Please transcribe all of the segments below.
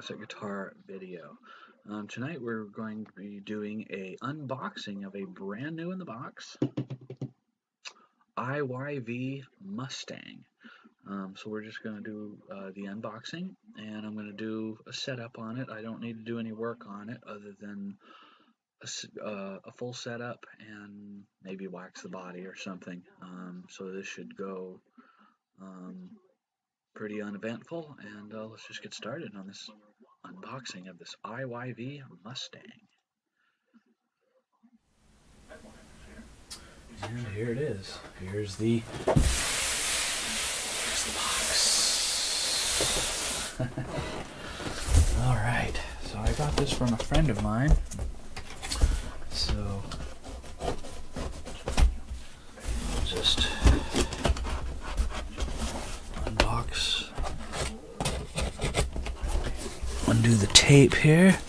classic guitar video. Tonight we're going to be doing a unboxing of a brand new in the box IYV Mustang. So we're just going to do the unboxing, and I'm going to do a setup on it. I don't need to do any work on it other than a full setup and maybe wax the body or something. So this should go pretty uneventful, and let's just get started on this unboxing of this IYV Mustang. And here it is. Here's the box. Alright, so I got this from a friend of mine. So I'll just unbox, undo the tape here.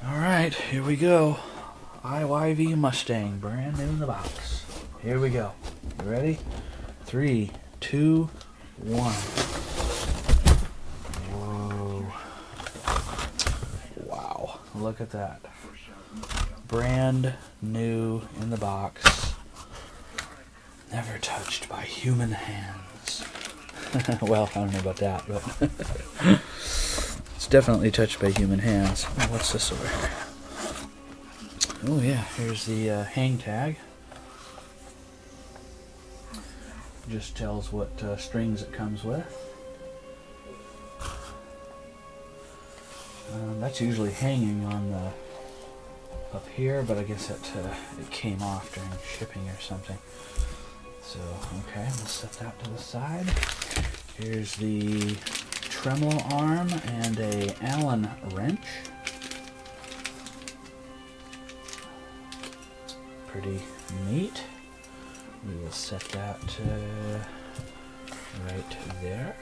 Alright, here we go. IYV Mustang, brand new in the box. Here we go. You ready? 3, 2, 1. Whoa. Wow, look at that. Brand new in the box. Never touched by human hands. Well, I don't know about that, but it's definitely touched by human hands. Oh, what's this over here? Oh yeah, here's the hang tag. Just tells what strings it comes with. That's usually hanging on the up here, but I guess it came off during shipping or something. So okay, we'll set that to the side. Here's the tremolo arm and a Allen wrench. Pretty neat. We will set that right there.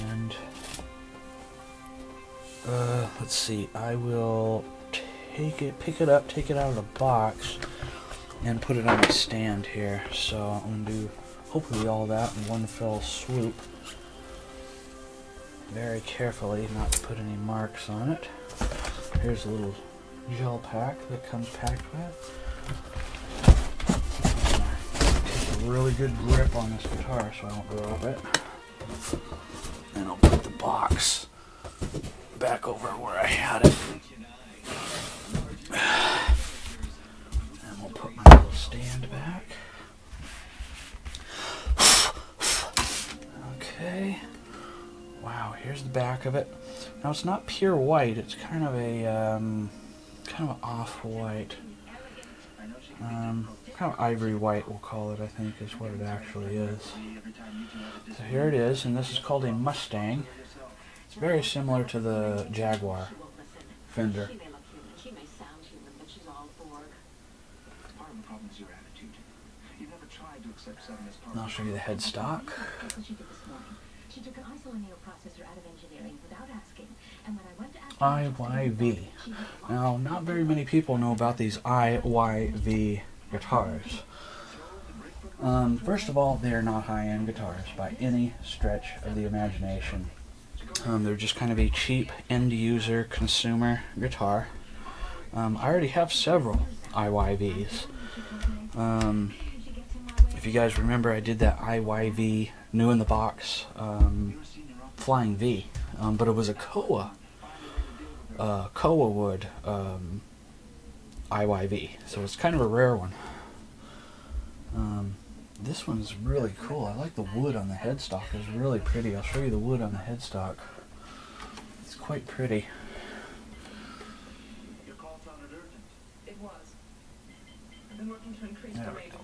And let's see, I will pick it up, take it out of the box, and put it on my stand here. So I'm going to do hopefully all that in one fell swoop. Very carefully, not to put any marks on it. Here's a little gel pack that comes packed with. Take a really good grip on this guitar so I don't drop it. And I'll put the box back over where I had it. And we'll put my little stand back. Okay. Wow, here's the back of it. Now it's not pure white, it's kind of an off-white. Kind of ivory white, we'll call it, I think, is what it actually is. So here it is, and this is called a Mustang. It's very similar to the Jaguar fender. And I'll show you the headstock. IYV. Now, not very many people know about these IYV guitars. First of all, they are not high-end guitars by any stretch of the imagination. They're just kind of a cheap end-user consumer guitar. I already have several IYVs. If you guys remember, I did that IYV new in the box Flying V, but it was a Koa wood IYV, so it's kind of a rare one. This one's really cool. I like the wood on the headstock. It's really pretty. I'll show you the wood on the headstock. It's quite pretty. There we go.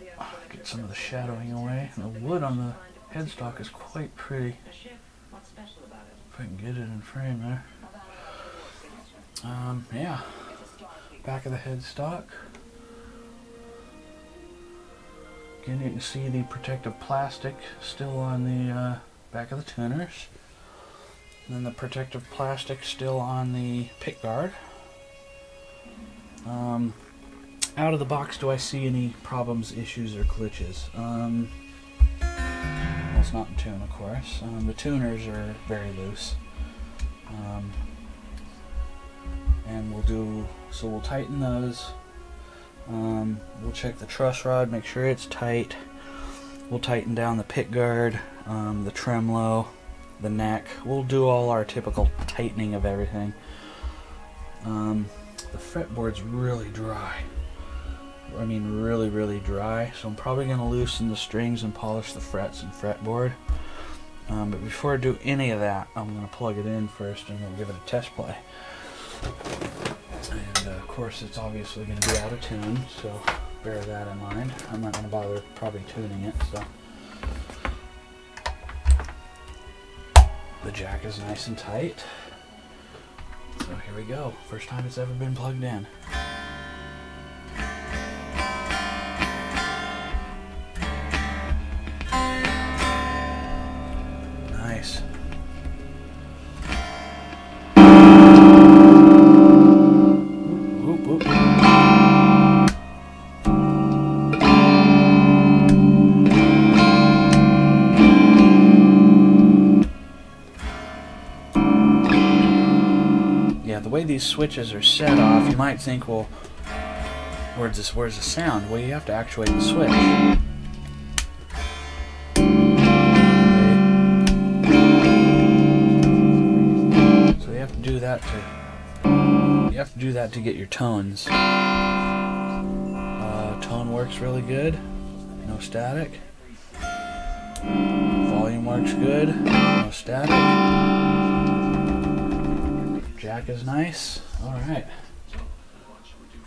Get some of the shadowing away. The wood on the headstock is quite pretty. If I can get it in frame there. Yeah. Back of the headstock. Again, you can see the protective plastic still on the back of the tuners. And then the protective plastic still on the pick guard. Out of the box, do I see any problems, issues, or glitches? Well, it's not in tune, of course. The tuners are very loose. And we'll tighten those. We'll check the truss rod, make sure it's tight. We'll tighten down the pick guard, the tremolo, the neck. We'll do all our typical tightening of everything. The fretboard's really dry. I mean really, really dry. So I'm probably going to loosen the strings and polish the frets and fretboard. But before I do any of that, I'm going to plug it in first and then give it a test play. And of course it's obviously going to be out of tune, so bear that in mind. I'm not going to bother probably tuning it. So the jack is nice and tight. So here we go. First time it's ever been plugged in. Nice. Whoop, whoop. Yeah, the way these switches are set off, you might think, well, where's the sound? Well, you have to actuate the switch. So you have to do that to get your tones. Tone works really good, no static. Volume works good, no static. Jack is nice. All right.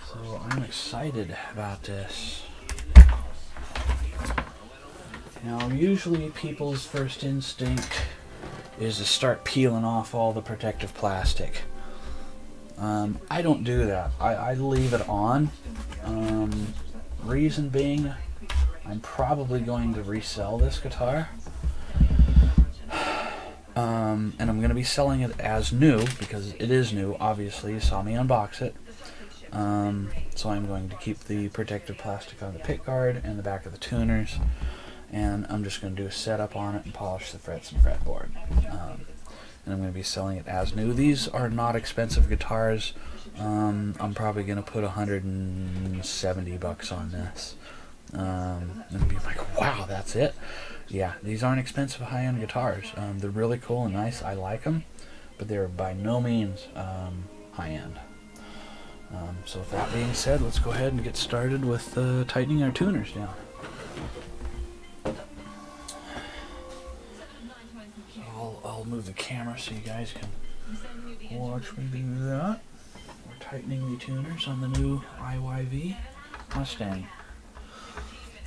So I'm excited about this. Now, usually people's first instinct is to start peeling off all the protective plastic. I don't do that. I leave it on. Reason being, I'm probably going to resell this guitar. And I'm going to be selling it as new, because it is new, obviously. You saw me unbox it. So I'm going to keep the protective plastic on the pick guard and the back of the tuners. And I'm just going to do a setup on it and polish the frets and fretboard. And I'm going to be selling it as new. These are not expensive guitars. I'm probably going to put $170 on this. And be like, wow, that's it? Yeah, these aren't expensive high-end guitars. They're really cool and nice. I like them, but they're by no means high-end. So with that being said, let's go ahead and get started with tightening our tuners down. So I'll move the camera so you guys can watch me do that. We're tightening the tuners on the new IYV Mustang.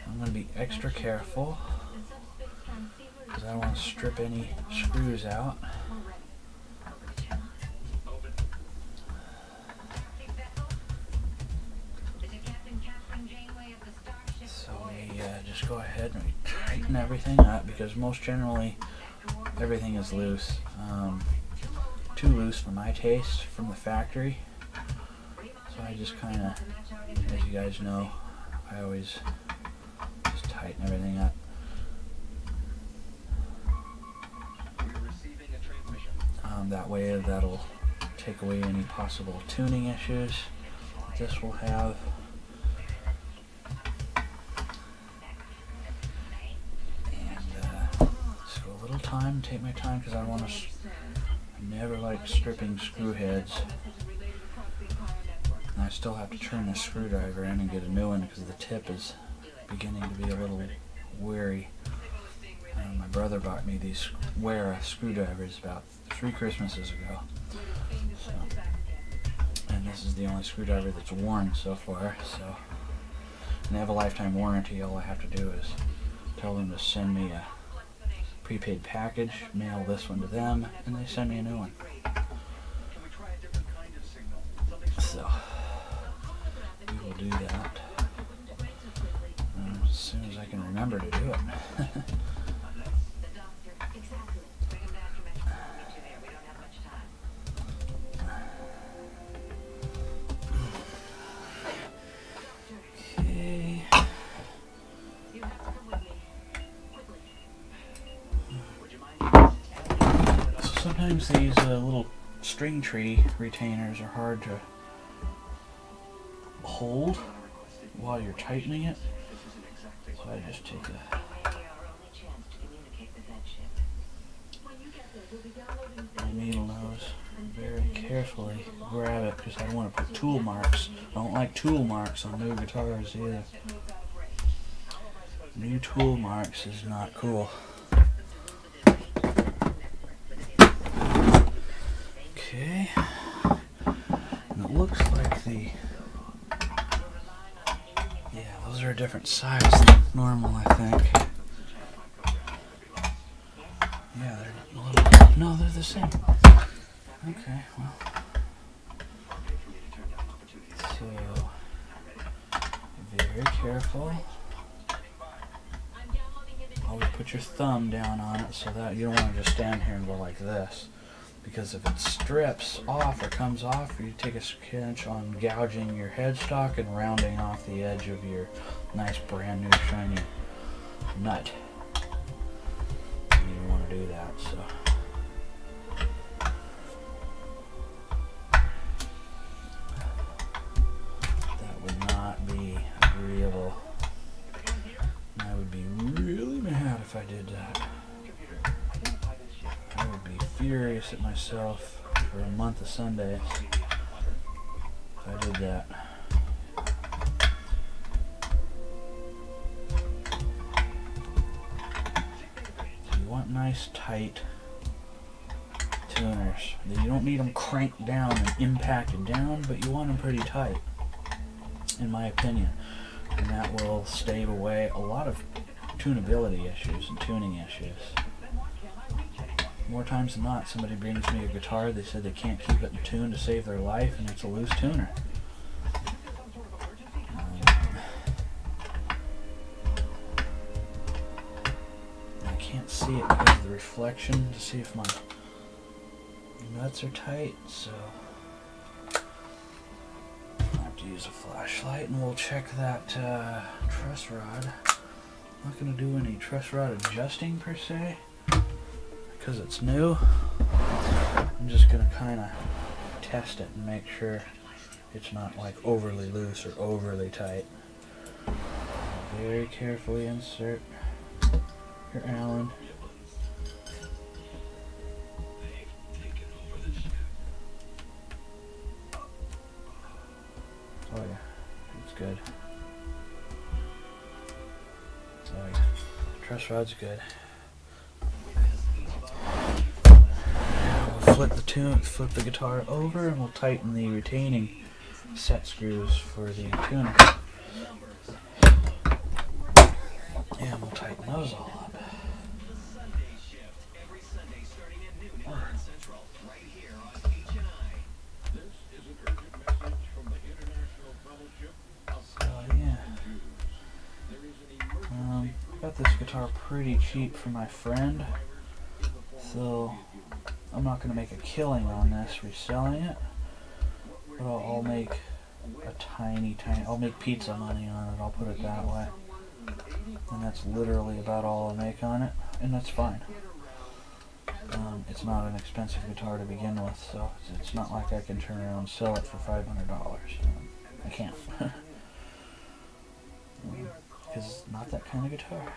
I'm going to be extra careful because I don't want to strip any screws out. So we just go ahead and we tighten everything up, because most generally everything is loose. Too loose for my taste from the factory. So I just kind of, as you guys know, I always just tighten everything up. That way that'll take away any possible tuning issues that this will have. And just go a little time, take my time, because I want to. I never like stripping screw heads. And I still have to turn the screwdriver in and get a new one because the tip is beginning to be a little weary. My brother bought me these Wera screwdrivers about 3 Christmases ago. So, and this is the only screwdriver that's worn so far. So, and they have a lifetime warranty. All I have to do is tell them to send me a prepaid package, mail this one to them, and they send me a new one. So, we will do that as soon as I can remember to do it. Sometimes these little string tree retainers are hard to hold while you're tightening it. So I just take a needle nose, very carefully grab it because I don't want to put tool marks. I don't like tool marks on new guitars either. New tool marks is not cool. Okay, and it looks like those are a different size than normal, I think. Yeah, they're a little, no, they're the same. Okay, well. So, very careful. Always put your thumb down on it so that you don't want to just stand here and go like this. Because if it strips off or comes off, you take a pinch on gouging your headstock and rounding off the edge of your nice brand new shiny nut. You don't want to do that, so. That would not be agreeable. I would be really mad if I did that. I would be furious at myself for a month of Sundays if I did that. So you want nice tight tuners. You don't need them cranked down and impacted down, but you want them pretty tight, in my opinion. And that will stave away a lot of tunability issues and tuning issues. More times than not, somebody brings me a guitar, they said they can't keep it in tune to save their life, and it's a loose tuner. I can't see it because of the reflection to see if my nuts are tight, so I have to use a flashlight, and we'll check that truss rod. I'm not going to do any truss rod adjusting per se, because it's new. I'm just going to kind of test it and make sure it's not like overly loose or overly tight. Very carefully insert your Allen. Oh yeah, it's good. Oh yeah, truss rod's good. Flip the guitar over, and we'll tighten the retaining set screws for the tuner. And we'll tighten those all up. So yeah, got this guitar pretty cheap for my friend, so I'm not going to make a killing on this reselling it, but I'll make a tiny, I'll make pizza money on it, I'll put it that way. And that's literally about all I'll make on it, and that's fine. It's not an expensive guitar to begin with, so it's not like I can turn around and sell it for $500. I can't. Because it's not that kind of guitar.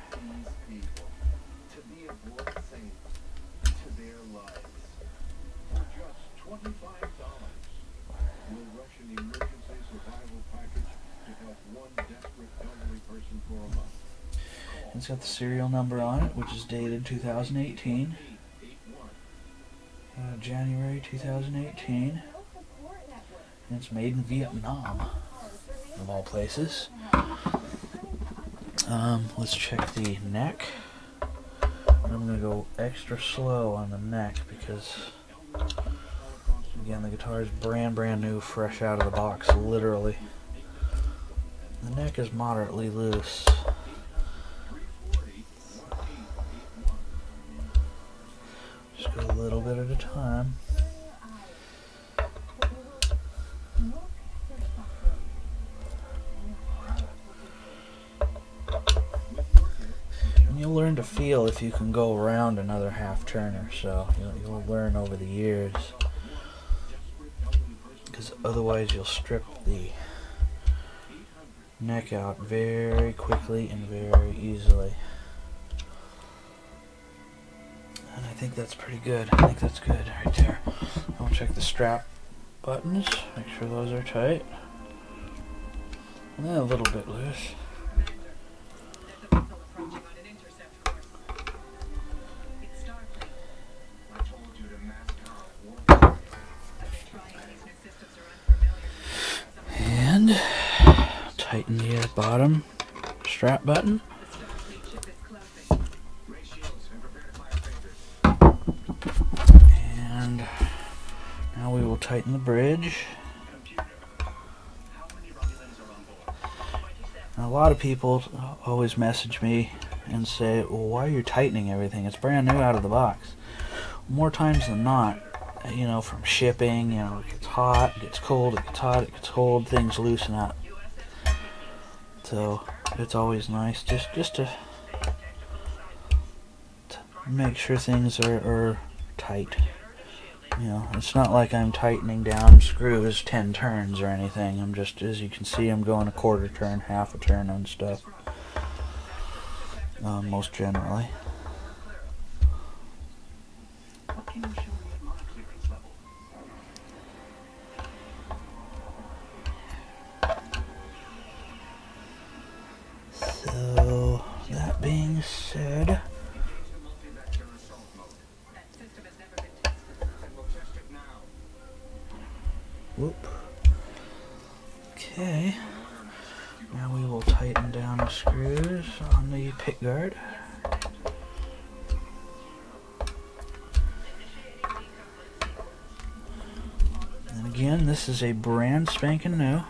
It's got the serial number on it, which is dated 2018. January 2018. And it's made in Vietnam, of all places. Let's check the neck. I'm going to go extra slow on the neck because, again, the guitar is brand new, fresh out of the box, literally. The neck is moderately loose. Just go a little bit at a time. And you'll learn to feel if you can go around another half turn or so. You'll learn over the years, because otherwise you'll strip the neck out very quickly and very easily. And I think that's pretty good. I think that's good right there. I'll check the strap buttons, make sure those are tight. And then a little bit loose. And tighten the bottom strap button. And now we will tighten the bridge. Now, a lot of people always message me and say, well, why are you tightening everything? It's brand new out of the box. More times than not, you know, from shipping, you know, it gets hot, it gets cold, it gets hot, it gets cold, things loosen up. So it's always nice just to make sure things are tight. You know, it's not like I'm tightening down screws 10 turns or anything. I'm just, as you can see, I'm going a quarter turn, half a turn on stuff. Most generally. So, that being said, whoop. Okay, now we will tighten down the screws on the pick guard. And again, this is a brand spanking new,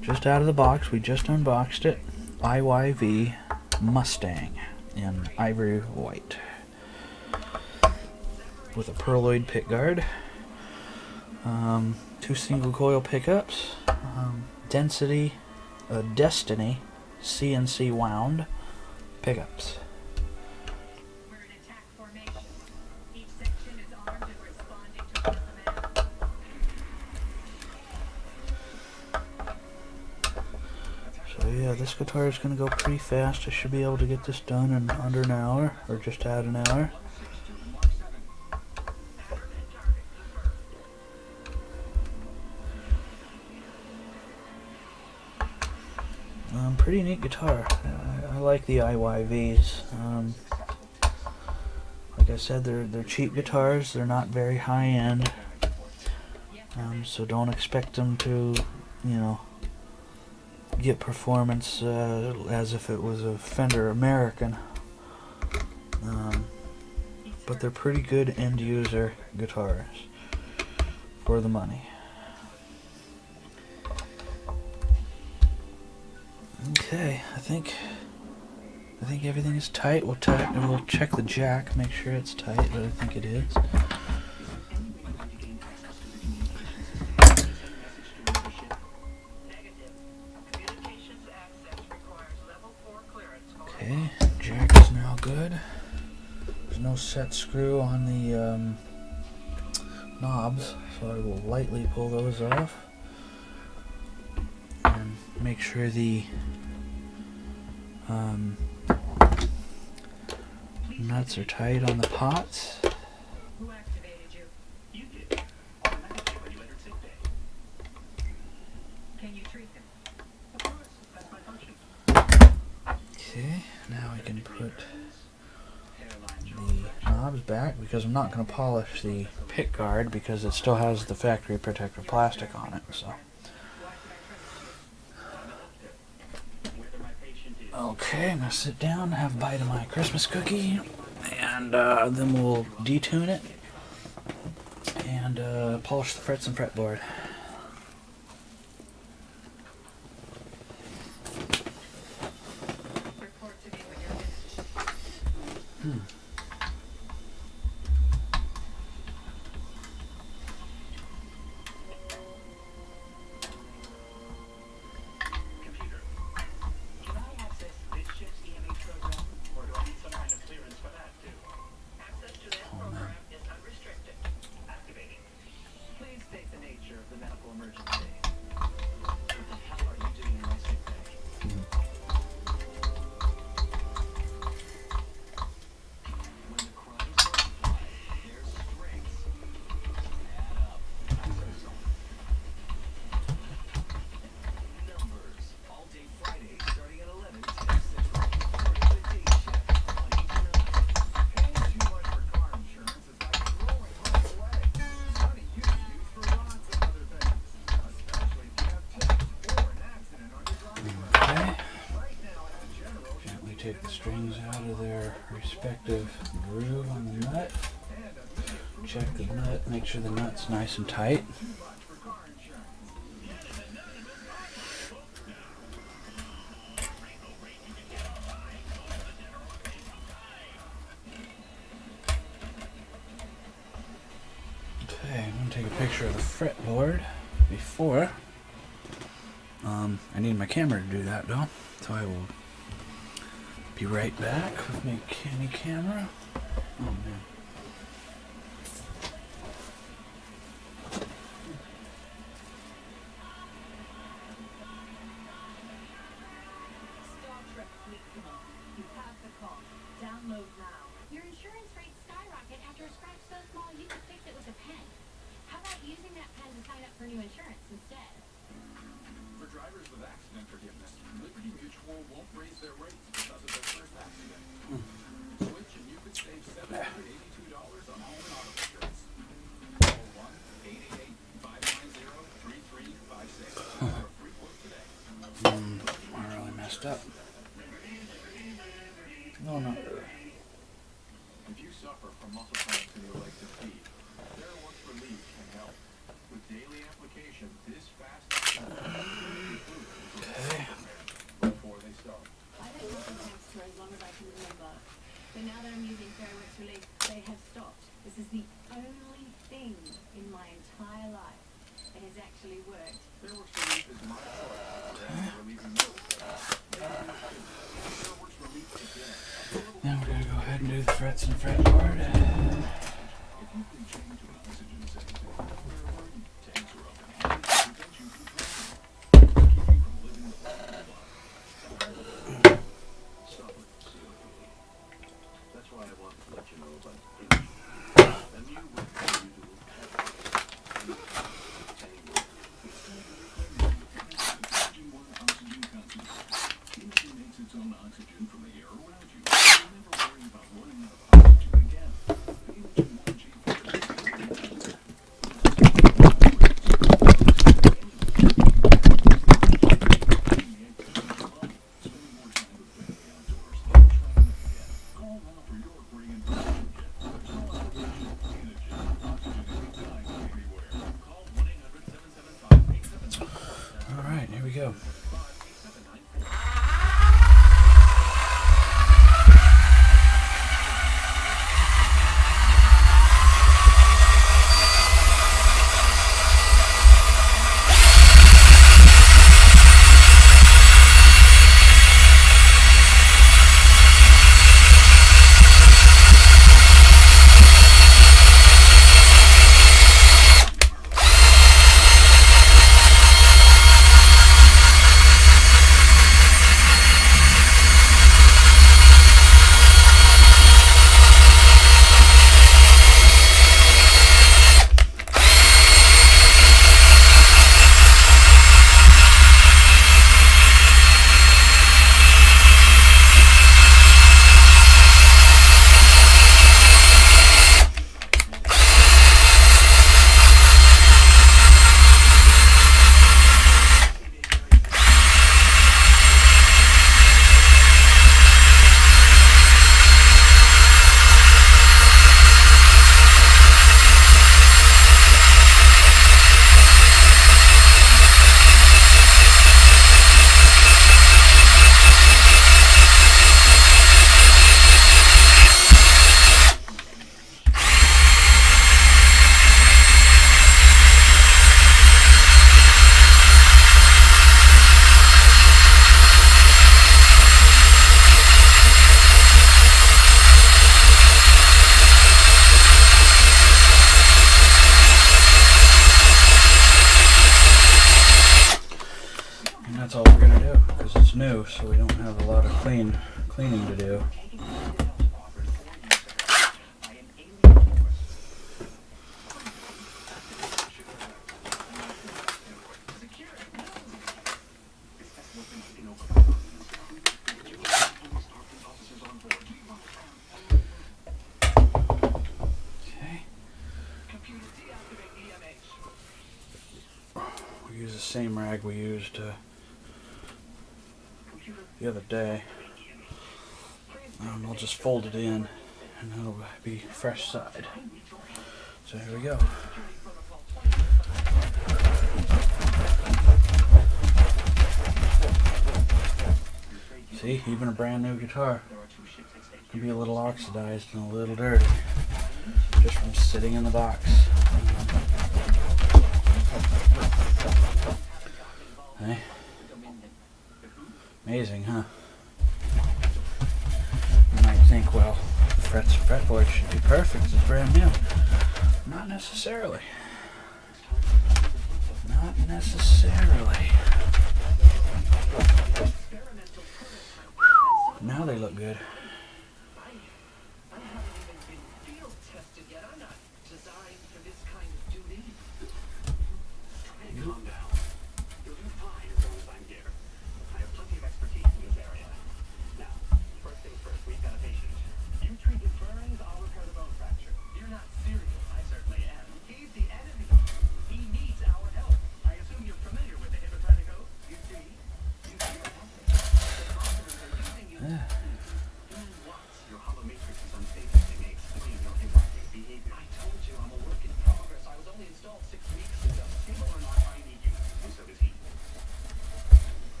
just out of the box. We just unboxed it. IYV Mustang in ivory white with a pearloid pick guard. 2 single coil pickups, Destiny CNC wound pickups. So yeah, this guitar is going to go pretty fast. I should be able to get this done in under an hour, or just at an hour. Pretty neat guitar. I like the IYVs. Like I said, they're cheap guitars. They're not very high end. So don't expect them to, you know, get performance as if it was a Fender American. But they're pretty good end user guitars for the money. Okay, I think everything is tight. We'll check the jack, make sure it's tight, but I think it is. Okay, jack is now good. There's no set screw on the knobs, so I will lightly pull those off and make sure the nuts are tight on the pots. Okay, now we can put the knobs back, because I'm not going to polish the pick guard because it still has the factory protector plastic on it. So okay, I'm going to sit down and have a bite of my Christmas cookie, and then we'll detune it and polish the frets and fretboard. take the strings out of their respective groove on the nut. Check the nut, make sure the nut's nice and tight. Okay, I'm going to take a picture of the fretboard before. I need my camera to do that though, so I will be right back with my candy camera. Oh man. Download now. Your insurance rates skyrocket after a scratch so small you could fix it with a pen. How about using that pen to sign up for new insurance instead? For drivers with accident forgiveness, Liberty Mutual won't raise their rates because of their first accident. Switch and you could save $782 on home and auto insurance. Call 1-888-590-3356 for a free quote today. I really messed up. No, not really. If you suffer from muscle cramps in your legs and feet, TheraWorks Relief can help. With daily application, this fast action before they start. I've had muscle cramps for as long as I can remember. But now that I'm using TheraWorks Relief, they have stopped. This is the only thing in my entire life that has actually worked. TheraWorks Relief is my choice for relieving muscle cramps. TheraWorks Relief again. Now we're going to go ahead and do the frets and fretboard. If you've been chained to an oxygen sensor, tanks are up and hands to prevent you from drowning. Keep you from living the life you love. Stop with COPD. That's why I want to let you know about a new way for you to have anywhere. It's time to reclaim your oxygen concentrate. Imaging makes its own oxygen from the air around you. You'll never worry about running out of oxygen again. Imaging 1G Call now for your free information kit. Call Operation Antigen. Oxygen anytime, anywhere. Call 1-800-775-8794. Alright, here we go. That's all we're going to do, because it's new, so we don't have a lot of cleaning to do. We use the same rag we used the other day. I'll just fold it in and it'll be fresh side. So here we go. See, even a brand new guitar can be a little oxidized and a little dirty just from sitting in the box. Hey. Amazing, huh? You might think, well, the frets and fretboard should be perfect, it's brand new. Not necessarily. Not necessarily. Now they look good.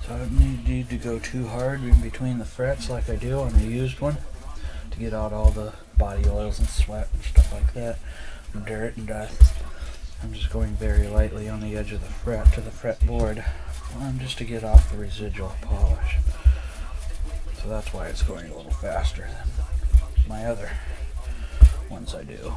So I don't need to go too hard in between the frets like I do on a used one to get out all the body oils and sweat and stuff like that, and dirt and dust. I'm just going very lightly on the edge of the fret to the fretboard, just to get off the residual polish. So that's why it's going a little faster than my other ones I do.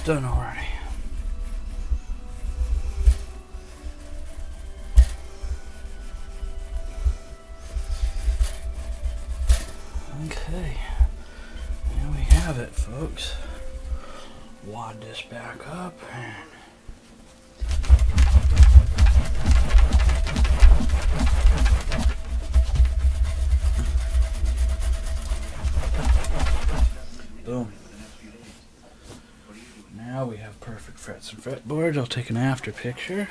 Done already. Okay, there we have it, folks. Wad this back up and boom. Now we have perfect frets and fretboards. I'll take an after picture.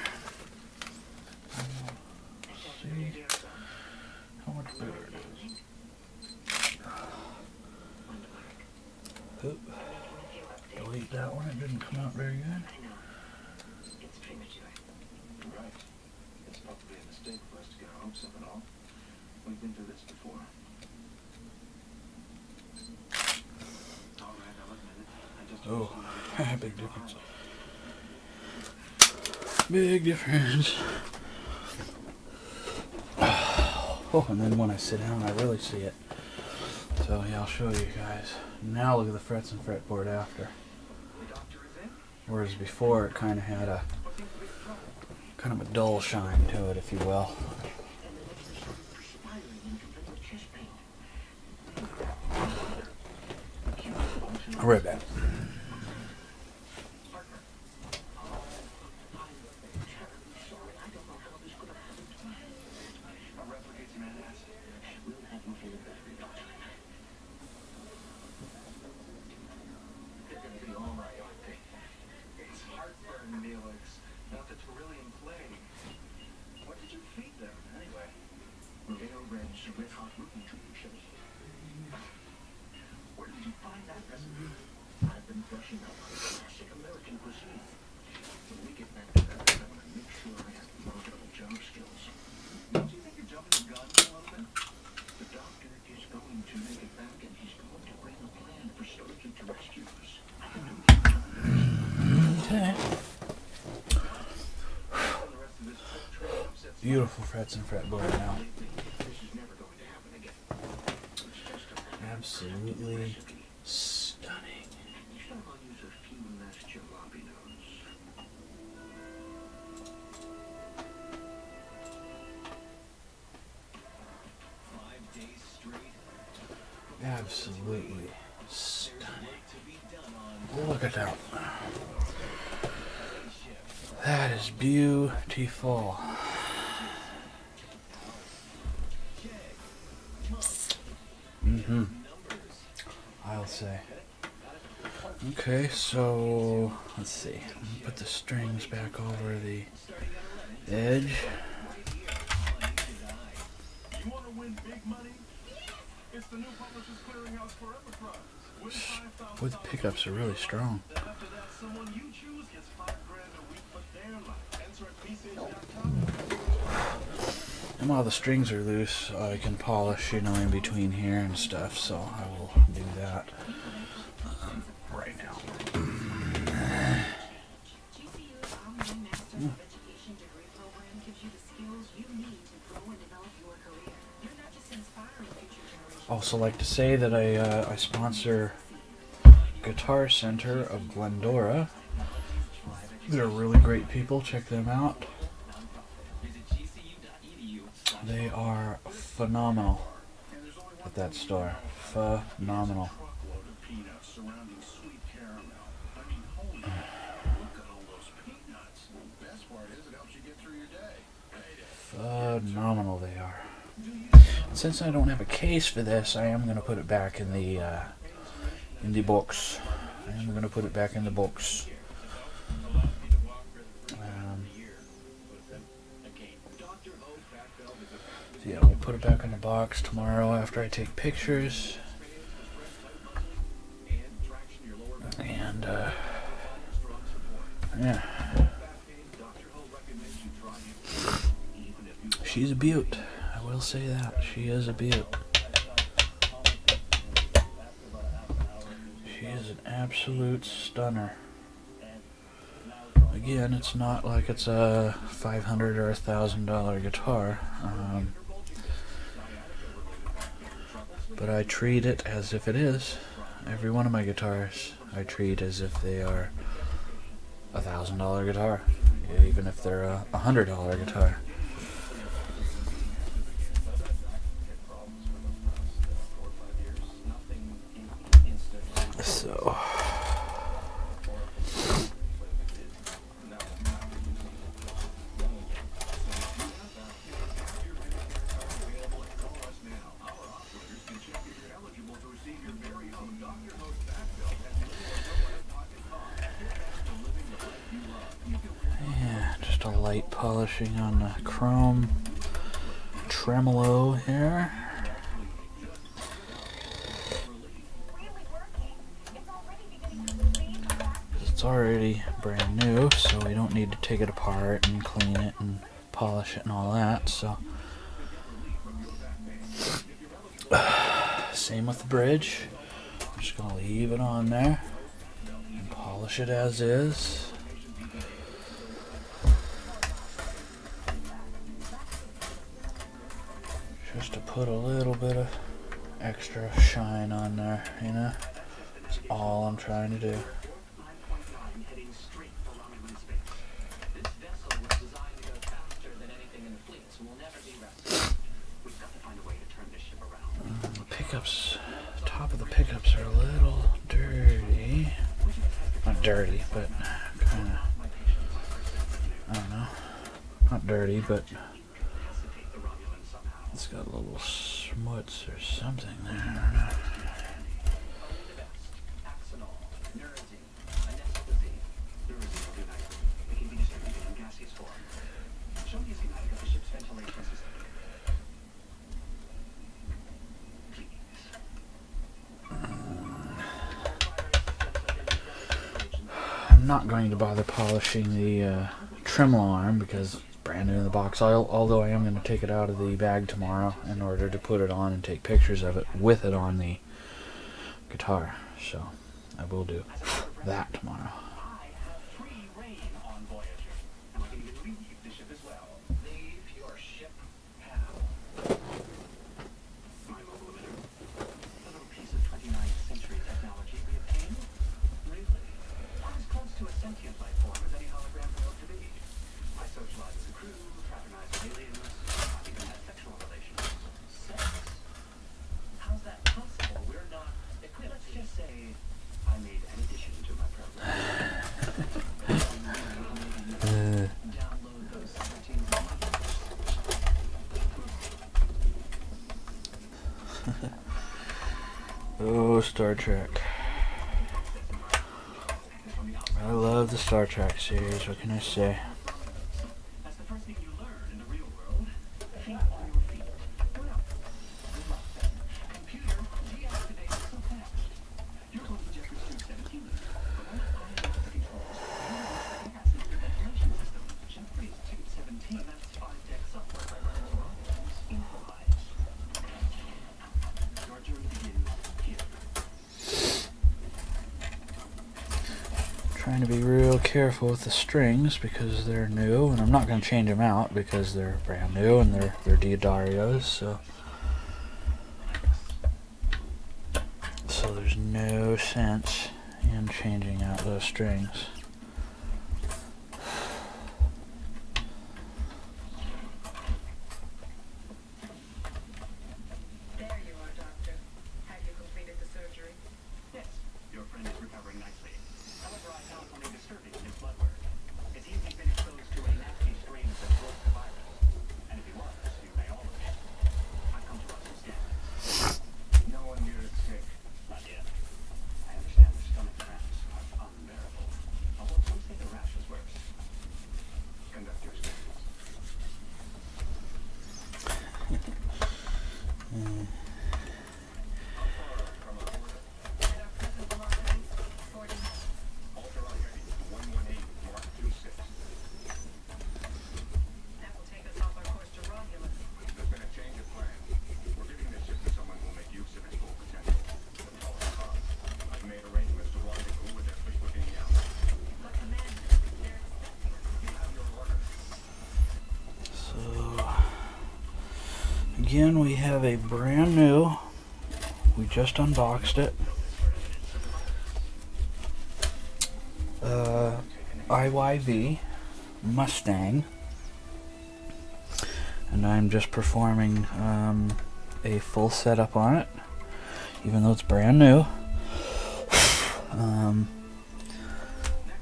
See how much better it is. Oop. Delete that one. It didn't come out very good. It's premature. Right. It's probably a mistake for us to get our hopes up and all. We've been through this before. All right, now look a minute. I just Oh, big difference. Big difference. Oh, and then when I sit down, I really see it. So yeah, I'll show you guys. Now look at the frets and fretboard after. Whereas before, it kind of had a dull shine to it, if you will. I'll be right back. Where did you find that brushing up on classic American cuisine. When we get back to that, I want to make sure I have marketable job skills. Don't you think you're jumping the gun a little bit? The doctor is going to make it back, and he's going to bring a plan for surgeon to rescue us. I can do it. Okay. Beautiful frets and fretboard now. Absolutely stunning. I'll use a few less jalapenos. 5 days straight. Absolutely stunning. Look at that. That is beautiful. I'll say. Okay, so let's see. Put the strings back over the edge. You want to win big money? It's the new Publishers Clearinghouse Forever Prize. Win $5,000. Boy, the pickups are really strong. Then after that, someone you choose gets $5,000 a week for their life. Enter at PCH.com. And while the strings are loose, I can polish, you know, in between here and stuff, so I will do that right now. GCU's online Master of Education degree program gives you the skills you need to grow and develop your career. You're not just inspiring future generations. Also like to say that I sponsor Guitar Center of Glendora. They're really great people. Check them out. They are phenomenal at that store. Phenomenal. Truckload of peanuts surrounding sweet caramel. I mean, holy, look at all those peanuts. The best part is it helps you get through your day. Phenomenal they are. Since I don't have a case for this, I am going to put it back in the box. I am going to put it back in the box. So yeah, we'll put it back in the box tomorrow after I take pictures. And, yeah. She's a beaut. I will say that. She is a beaut. She is an absolute stunner. Again, it's not like it's a $500 or $1,000 guitar. But I treat it as if it is. Every one of my guitars I treat as if they are a $1,000 guitar, even if they're a $100 guitar. So yeah, just a light polishing on the chrome tremolo here. It's already brand new, so we don't need to take it apart and clean it and polish it and all that. So same with the bridge. I'm just gonna leave it on there and polish it as is. Just to put a little bit of extra shine on there, you know. That's all I'm trying to do. The pickups, top of the pickups are a little dirty. Not dirty, but kind of, I don't know. Not dirty, but it's got little smuts or something there. I don't know. I'm not going to bother polishing the Tremolo arm because it's brand new in the box, although I am going to take it out of the bag tomorrow in order to put it on and take pictures of it with it on the guitar. So I will do that tomorrow. Oh, Star Trek. I love the Star Trek series, what can I say? Trying to be real careful with the strings because they're new, and I'm not going to change them out because they're brand new and they're Diodarios, so there's no sense in changing out those strings. There you are, Doctor. Have you completed the surgery? Yes, your friend is recovering nicely. However, I found something disturbing in his blood work. It seems he's been exposed to a nasty strain of the coronavirus. And if he was, you may all of it. I've come to us instead. No one here is sick. Not yet. I understand the stomach cramps are unbearable. Although some say the rash is worse. Conduct your studies. That will take us off our course to Romulus. There's been a change of plan. We're giving this ship to someone who will make use of its full potential. I've made arrangements to rendezvous with their fleet within the hour. But Commander, they're expecting us. You have your order. So again, we have a brand new, we just unboxed it, IYV Mustang, and I'm just performing a full setup on it, even though it's brand new.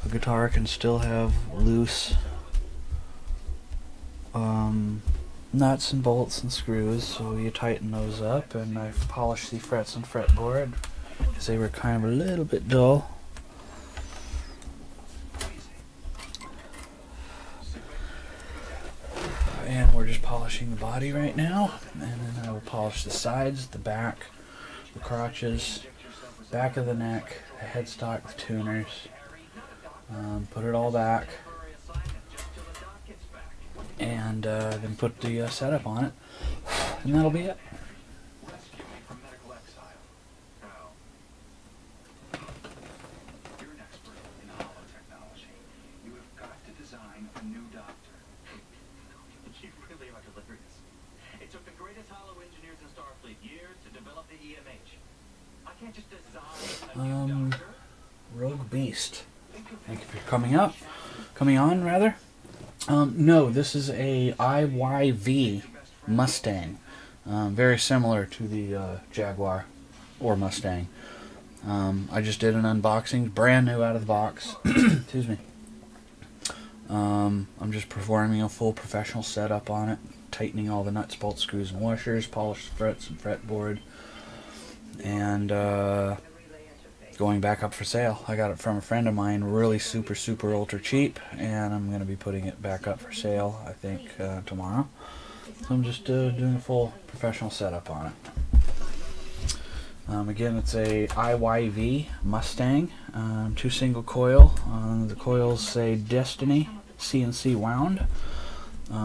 The guitar can still have loose nuts and bolts and screws, so you tighten those up, and I've polished the frets and fretboard because they were kind of a little bit dull. And we're just polishing the body right now, and then I will polish the sides, the back, the crotches, back of the neck, the headstock, the tuners, put it all back, and then put the setup on it, and that'll be it. Rescue me from medical exile. Now, you're an expert in hollow technology. You have got to design a new doctor. You really are delirious. It took the greatest hollow engineers in Starfleet years to develop the EMH. I can't just design a new doctor. Rogue Beast. Thank you for coming on rather. No, this is a IYV Mustang. Very similar to the Jaguar or Mustang. I just did an unboxing, brand new out of the box. Excuse me. I'm just performing a full professional setup on it, tightening all the nuts, bolts, screws, and washers, polished frets and fretboard, and going back up for sale. I got it from a friend of mine, really super ultra cheap, and I'm going to be putting it back up for sale, I think, tomorrow. So I'm just doing a full professional setup on it. Again, it's a IYV Mustang, 2 single coil. The coils say Destiny CNC wound.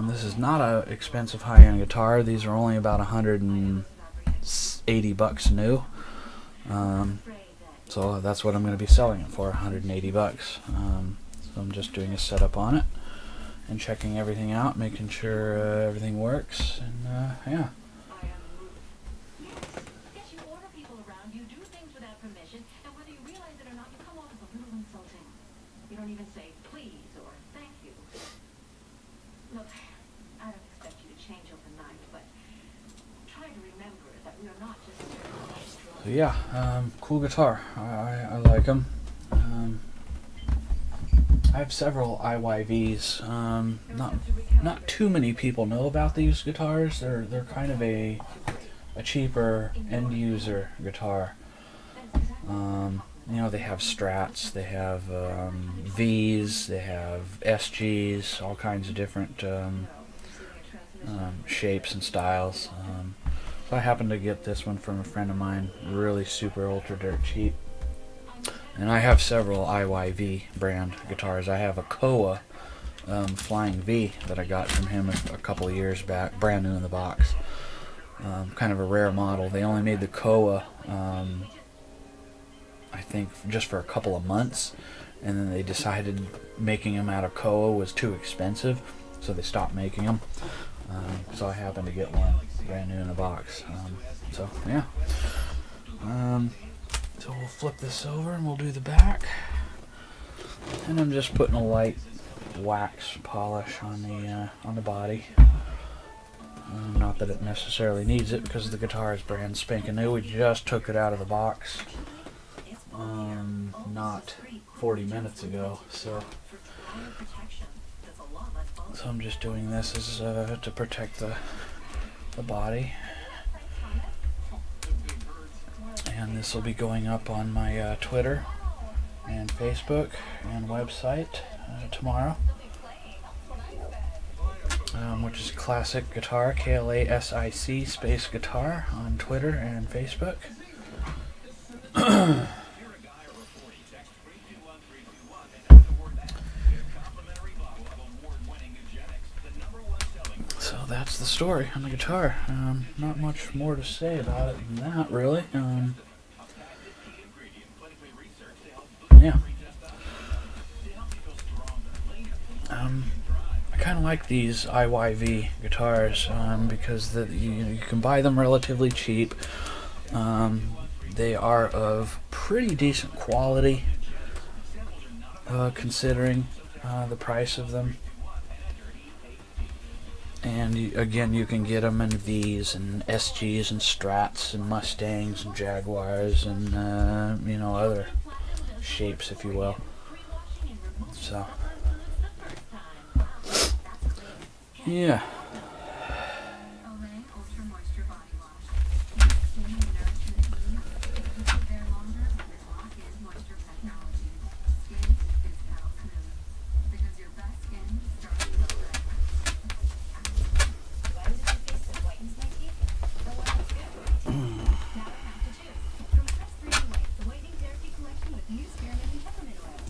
This is not an expensive high-end guitar. These are only about $180 new. So that's what I'm going to be selling it for, $180. So I'm just doing a setup on it and checking everything out, making sure everything works, and yeah. You don't even say please or thank you. Look, I don't expect you to change overnight, but try to remember that we are not just... So yeah, cool guitar. I like them. I have several IYVs. Not too many people know about these guitars. They're kind of a cheaper end user guitar. You know, they have Strats, they have Vs, they have SGs, all kinds of different shapes and styles. So I happened to get this one from a friend of mine, really super ultra dirt cheap. And I have several IYV brand guitars. I have a Koa Flying V that I got from him a couple of years back, brand new in the box. Kind of a rare model. They only made the Koa I think just for a couple of months, and then they decided making them out of Koa was too expensive, so they stopped making them. So I happened to get one brand new in the box. So yeah. So we'll flip this over and we'll do the back, and I'm just putting a light wax polish on the body. Not that it necessarily needs it because the guitar is brand spanking new. We just took it out of the box. Not 40 minutes ago, so I'm just doing this as to protect the body, and this will be going up on my Twitter and Facebook and website tomorrow, which is Klasic Guitar, KLASIC space guitar on Twitter and Facebook. So that's the story on the guitar. Not much more to say about it than that, really. Yeah. I kind of like these IYV guitars because you can buy them relatively cheap. They are of pretty decent quality, considering the price of them. And again, you can get them in Vs and SGs and Strats and Mustangs and Jaguars and you know, other shapes, if you will. So yeah.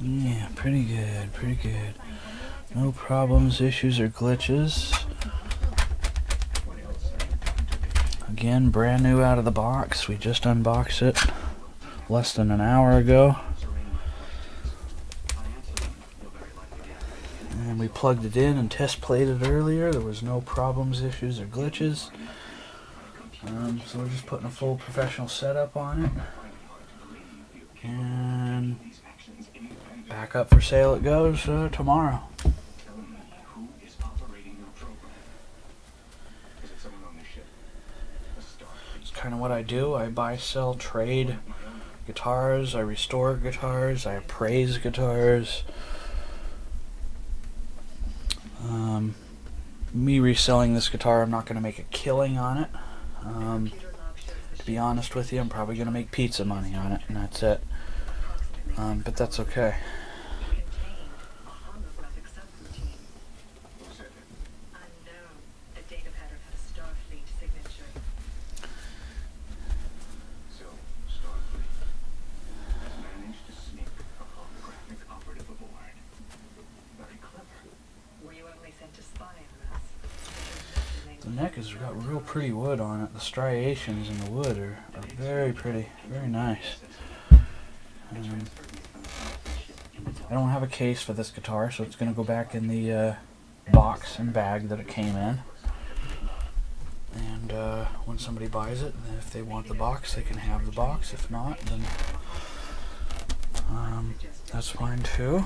Yeah, pretty good, pretty good. No problems, issues, or glitches. Again, brand new out of the box. We just unboxed it less than an hour ago. And we plugged it in and test played it earlier. There was no problems, issues, or glitches. So we're just putting a full professional setup on it. And back up for sale it goes tomorrow. It's kind of what I do. I buy, sell, trade guitars. I restore guitars. I appraise guitars. Me reselling this guitar, I'm not going to make a killing on it. To be honest with you, I'm probably going to make pizza money on it, and that's it. But that's okay. back has got real pretty wood on it. The striations in the wood are very pretty, very nice. I don't have a case for this guitar, so it's going to go back in the box and bag that it came in. And when somebody buys it, if they want the box, they can have the box. If not, then that's fine too.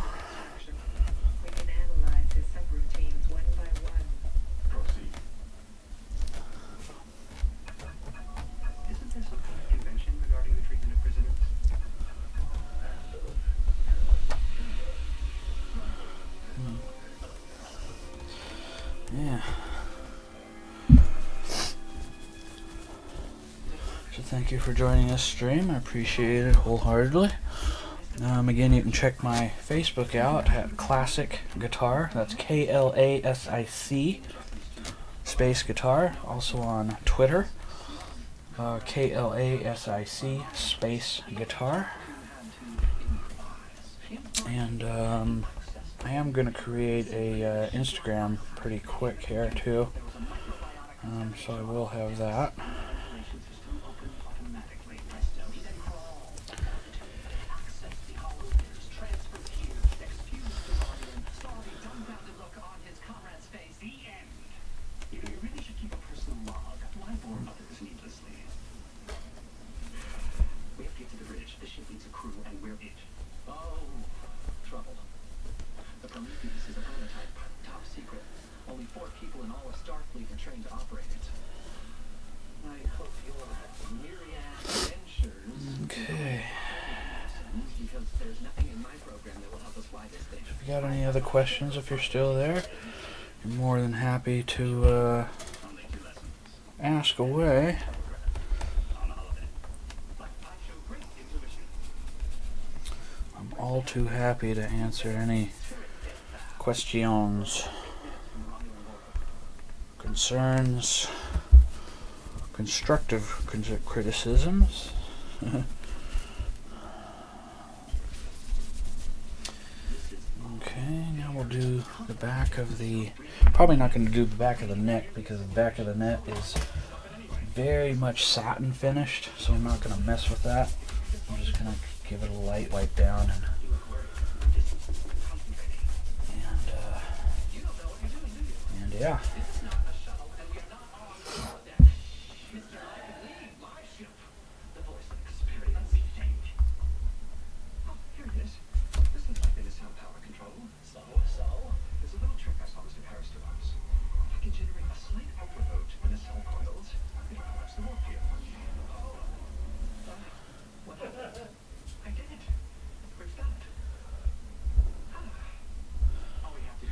We can analyze his subroutines one by one. Proceed. Isn't there some kind of convention regarding the treatment of prisoners? Yeah. So thank you for joining this stream. I appreciate it wholeheartedly. Again, you can check my Facebook out at Klasic Guitar. That's Klasic space guitar. Also on Twitter, Klasic space guitar. And I am going to create a Instagram pretty quick here too. So I will have that. Got any other questions? If you're still there, you're more than happy to ask away. I'm all too happy to answer any questions, concerns, constructive criticisms. Okay, now we'll do the back of the, probably not going to do the back of the neck because the back of the neck is very much satin finished, so I'm not going to mess with that. I'm just going to give it a light wipe down and yeah.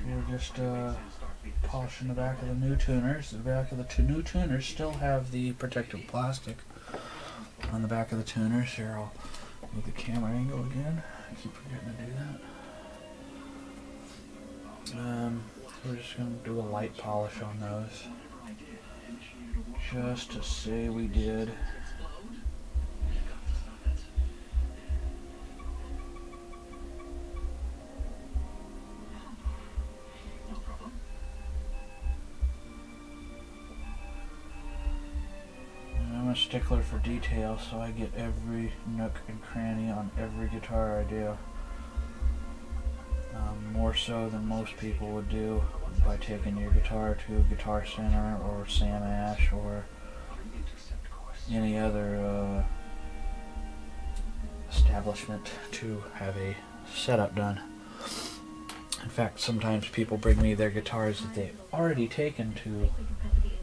We're just polishing the back of the new tuners. The back of the new tuners still have the protective plastic on the back of the tuners. Here, I'll move the camera angle again. I keep forgetting to do that. We're just going to do a light polish on those, just to say we did. Stickler for detail, so I get every nook and cranny on every guitar I do. More so than most people would do by taking your guitar to Guitar Center or Sam Ash or any other establishment to have a setup done. In fact, sometimes people bring me their guitars that they've already taken to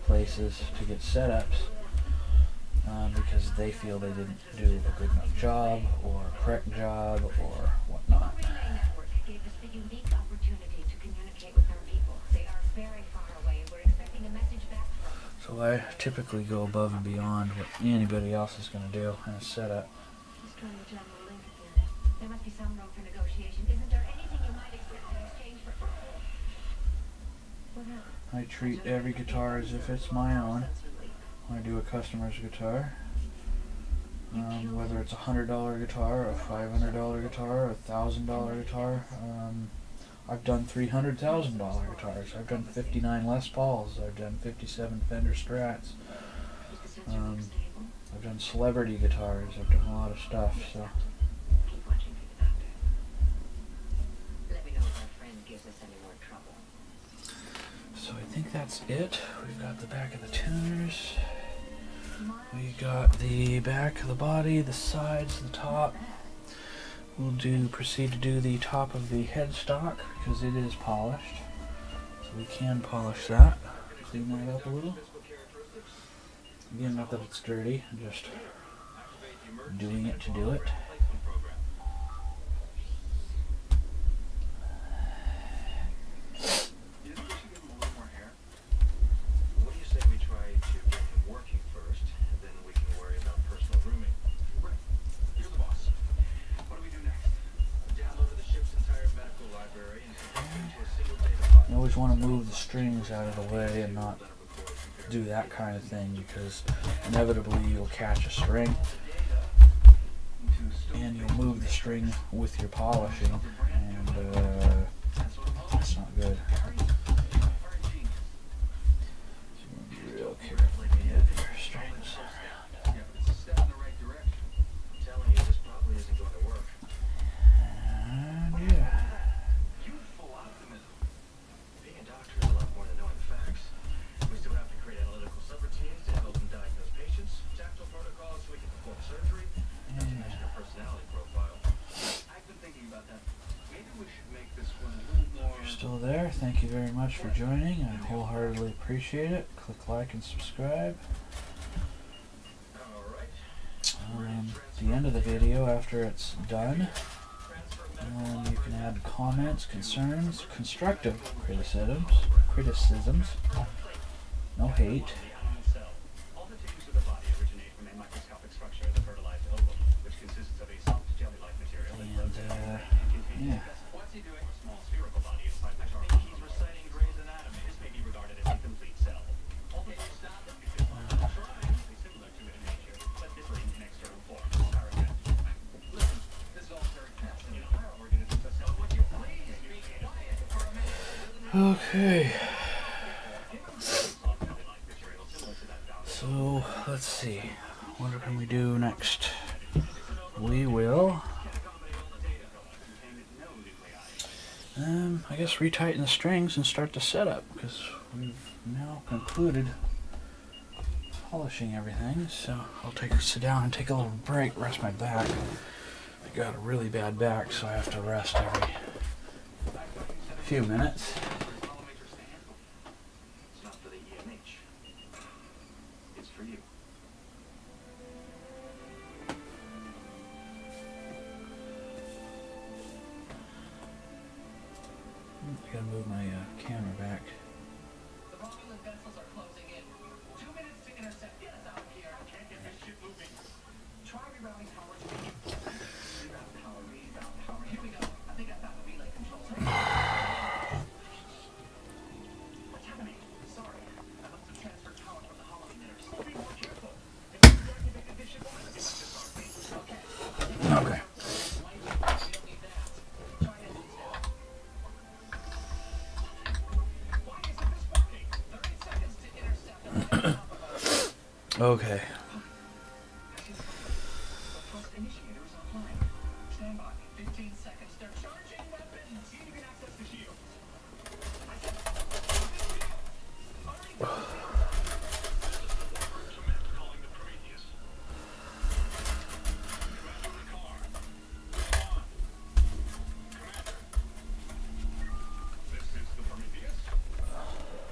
places to get setups. Because they feel they didn't do a good enough job or a correct job or whatnot. So I typically go above and beyond what anybody else is going to do in a setup. I treat every guitar as if it's my own. When I do a customer's guitar, whether it's $100 guitar, a $500 guitar, a $1,000 guitar, I've done $300,000 guitars. I've done 59 Les Pauls. I've done 57 Fender Strats. I've done celebrity guitars. I've done a lot of stuff. So. Keep watching for the doctor. Let me know if our friend gives us any more trouble. So I think that's it. We've got the back of the tuners. We got the back of the body, the sides, the top. We'll proceed to do the top of the headstock because it is polished. So we can polish that. Clean that up a little. Again, not that it's dirty, I'm just doing it to do it. You always want to move the strings out of the way and not do that kind of thing because inevitably you'll catch a string and you'll move the string with your polishing and that's not good. So you want to be real careful with your strings around. And yeah. Still there, thank you very much for joining. I wholeheartedly appreciate it. Click like and subscribe. At the end of the video, after it's done, you can add comments, concerns, constructive criticisms, no hate. And yeah. Okay, so let's see, what can we do next? We will, I guess retighten the strings and start the setup because we've now concluded polishing everything. So I'll sit down and take a little break, rest my back. I got a really bad back, so I have to rest every few minutes. I gotta move my camera back. The bottomless vessels are closing in. 2 minutes to intercept. Get us out of here. I can't get this ship moving. Try rerouting power to reroute power. Here we go. I think I found the relay controls. What's happening? Sorry. I must have transferred power from the hollow emitters. Be more careful. If you deactivated this ship, won't be like this RP. Okay. Okay. We don't need that. Try it instead. Why isn't this working? 30 seconds to intercept. Okay. Thrust initiator is offline. Stand by. 15 seconds. They're charging weapons. See if you can access the shield. I said, calling the Prometheus. Commander Ricard. On. Commander. This is the Prometheus.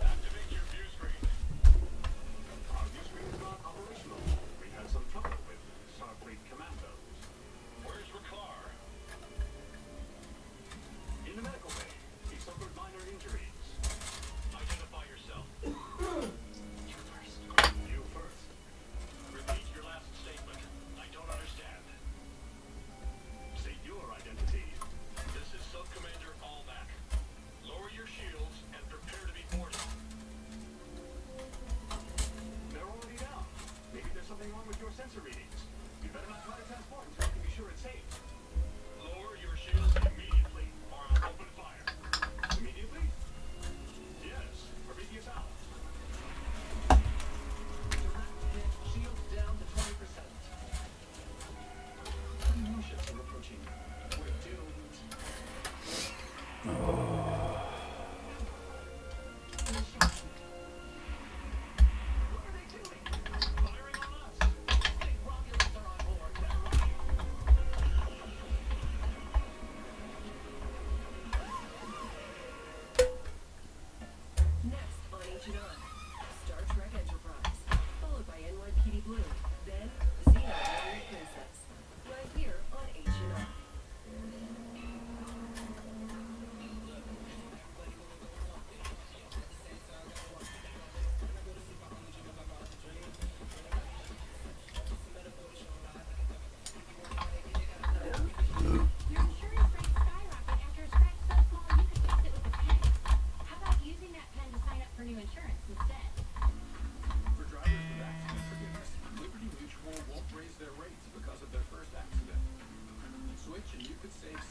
Activate your view screen. Our view screen is not operational. We've had some trouble with Starfleet commandos. Where's Ricard? In the medical bay. He suffered minor injuries. Identify yourself.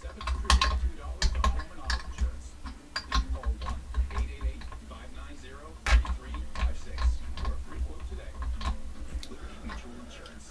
$782 on home and auto insurance. Then call 1-888-590-3356 for a free quote today. Liberty Mutual Insurance.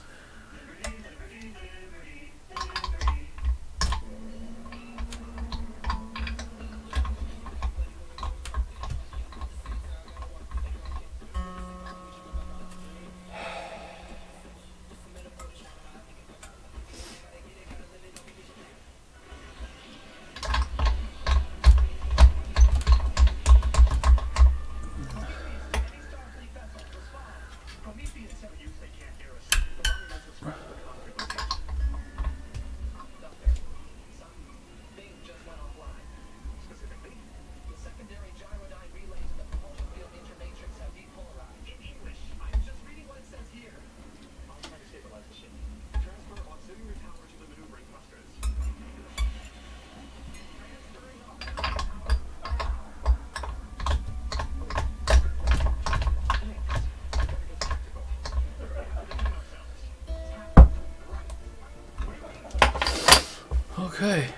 Okay,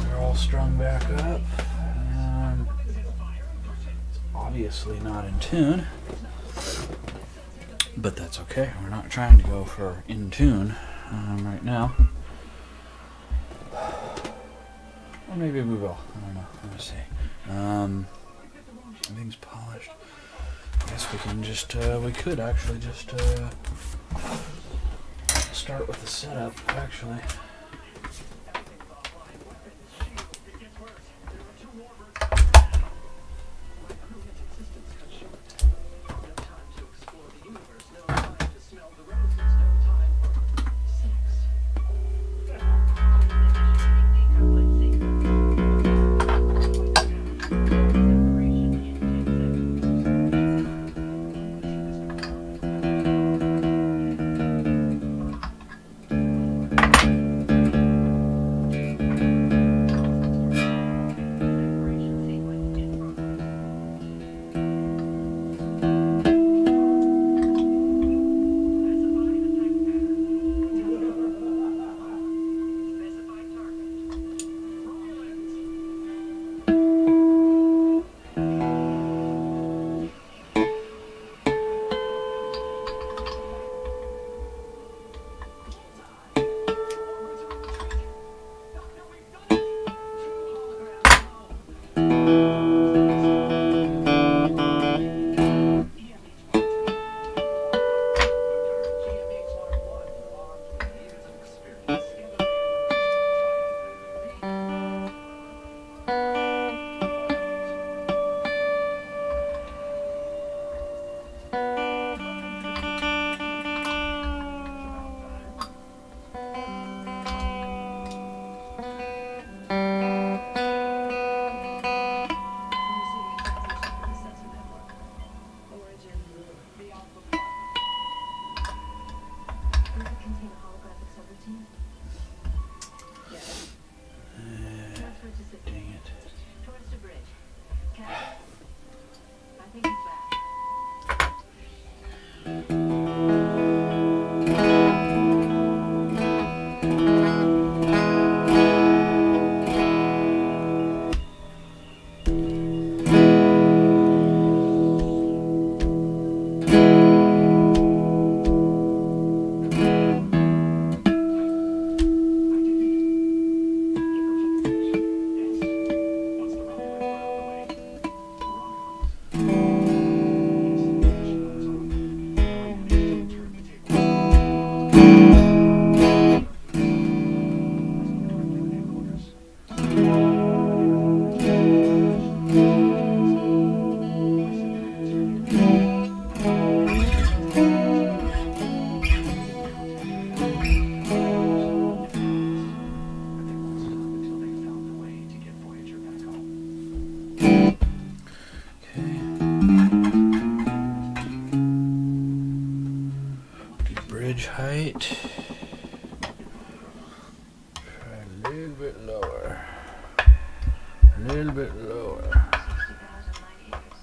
they're all strung back up. It's obviously not in tune, but that's okay. We're not trying to go for in tune right now. Or maybe we will. I don't know. Let me see. Everything's polished. I guess we can just, we could actually just start with the setup, actually. Height. Try a little bit lower. A little bit lower. 60,000 light years.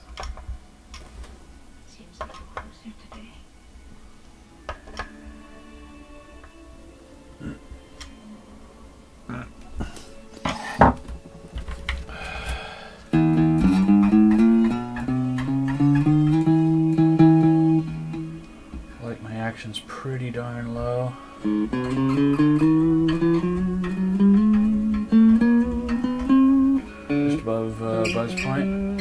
Seems a little closer today. point.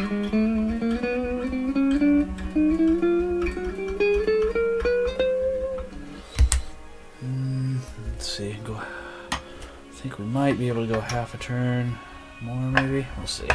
Let's see. Go. I think we might be able to go half a turn more, maybe. We'll see.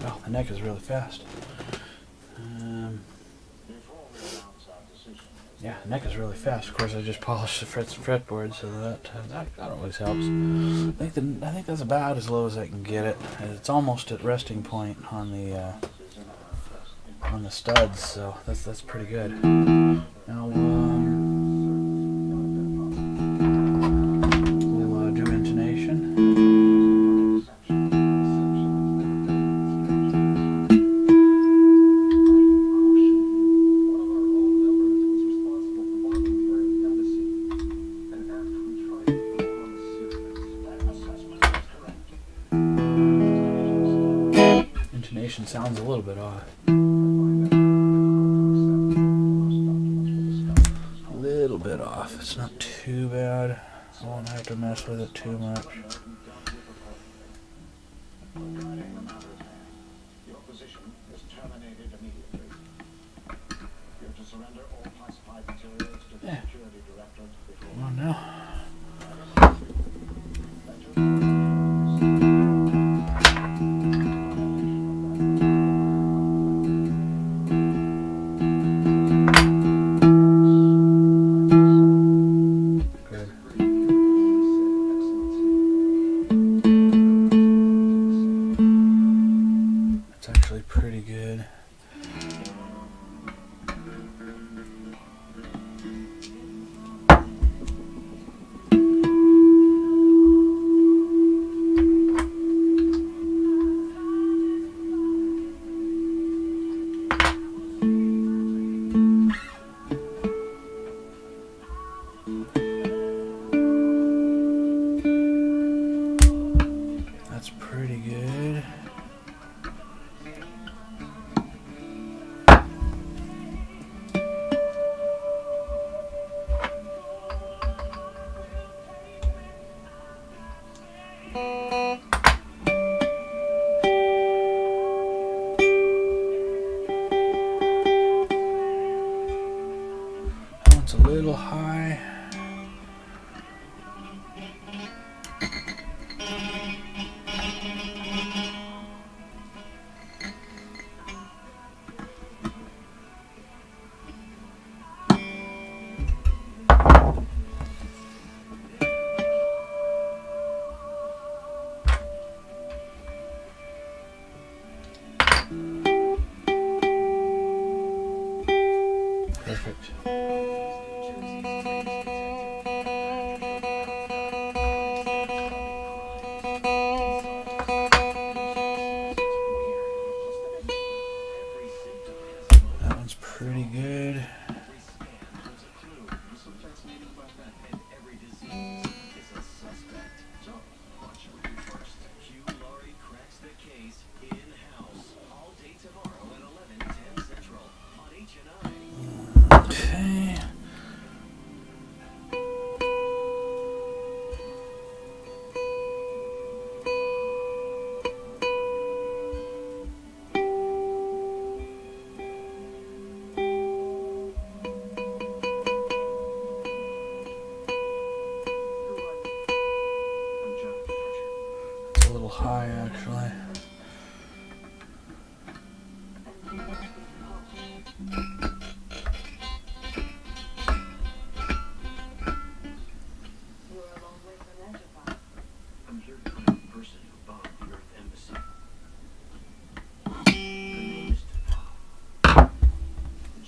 Well, the neck is really fast. Yeah, the neck is really fast. Of course, I just polished the frets and fretboard, so that always helps. I think that's about as low as I can get it. It's almost at resting point on the studs, so that's pretty good. Now we'll do intonation. Intonation sounds a little bit off. A little bit off. It's not too bad. I won't have to mess with it too much. Your position is terminated immediately. You're to surrender all classified materials to the security directorate before. Come on now. Pretty good. That's pretty good. That one's a little high. Perfect. That one's pretty good.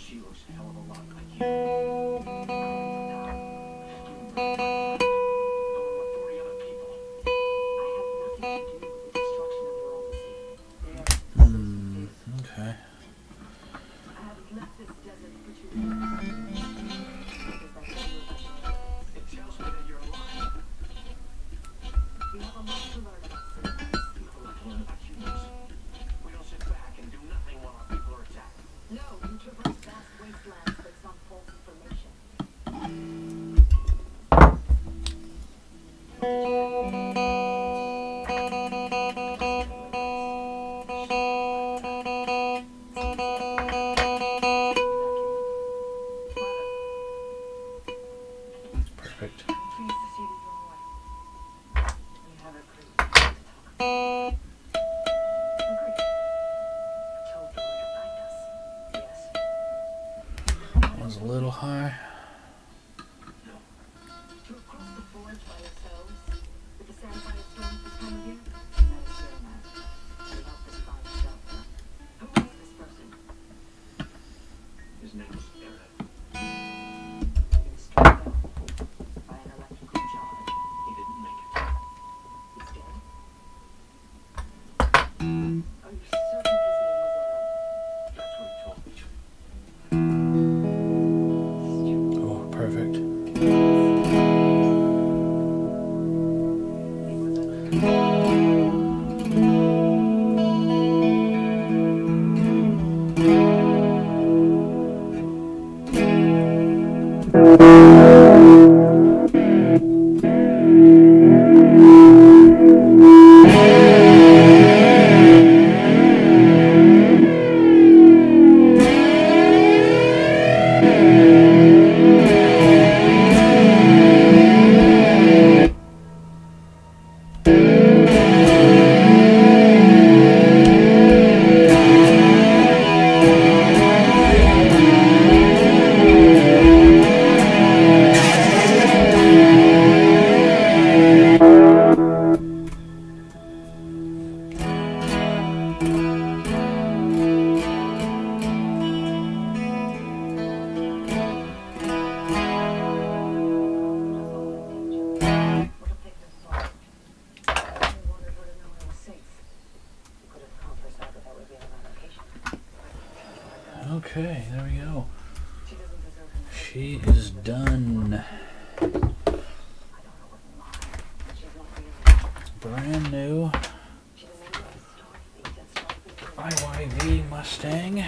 She looks a hell of a lot like you. Over 40 other people. I have nothing to do with the destruction of your embassy. Okay. I haven't left this desert for 2 years. Because that's what you're rushing to. It tells me that you're alive. We have a lot to learn about citizens. You have a lot to learn about humans. We don't sit back and do nothing while our people are attacked. No, you traverse vast wastelands based on false information. Perfect. I'm pleased to see that you're away. We have agreed to talk. Agreed. I told you where to find us. Yes. That was a little high. To have crossed the forge by yourselves with the Sandfire storm this time of year? That is your man. We helped this find shelter. Who is this person? His name was Eric. He was struck down by an electrical charge. He didn't make it. He's dead. Are you certain his name was Eric? That's what he told me. Oh, perfect. Okay, there we go. She is done. Brand new IYV Mustang.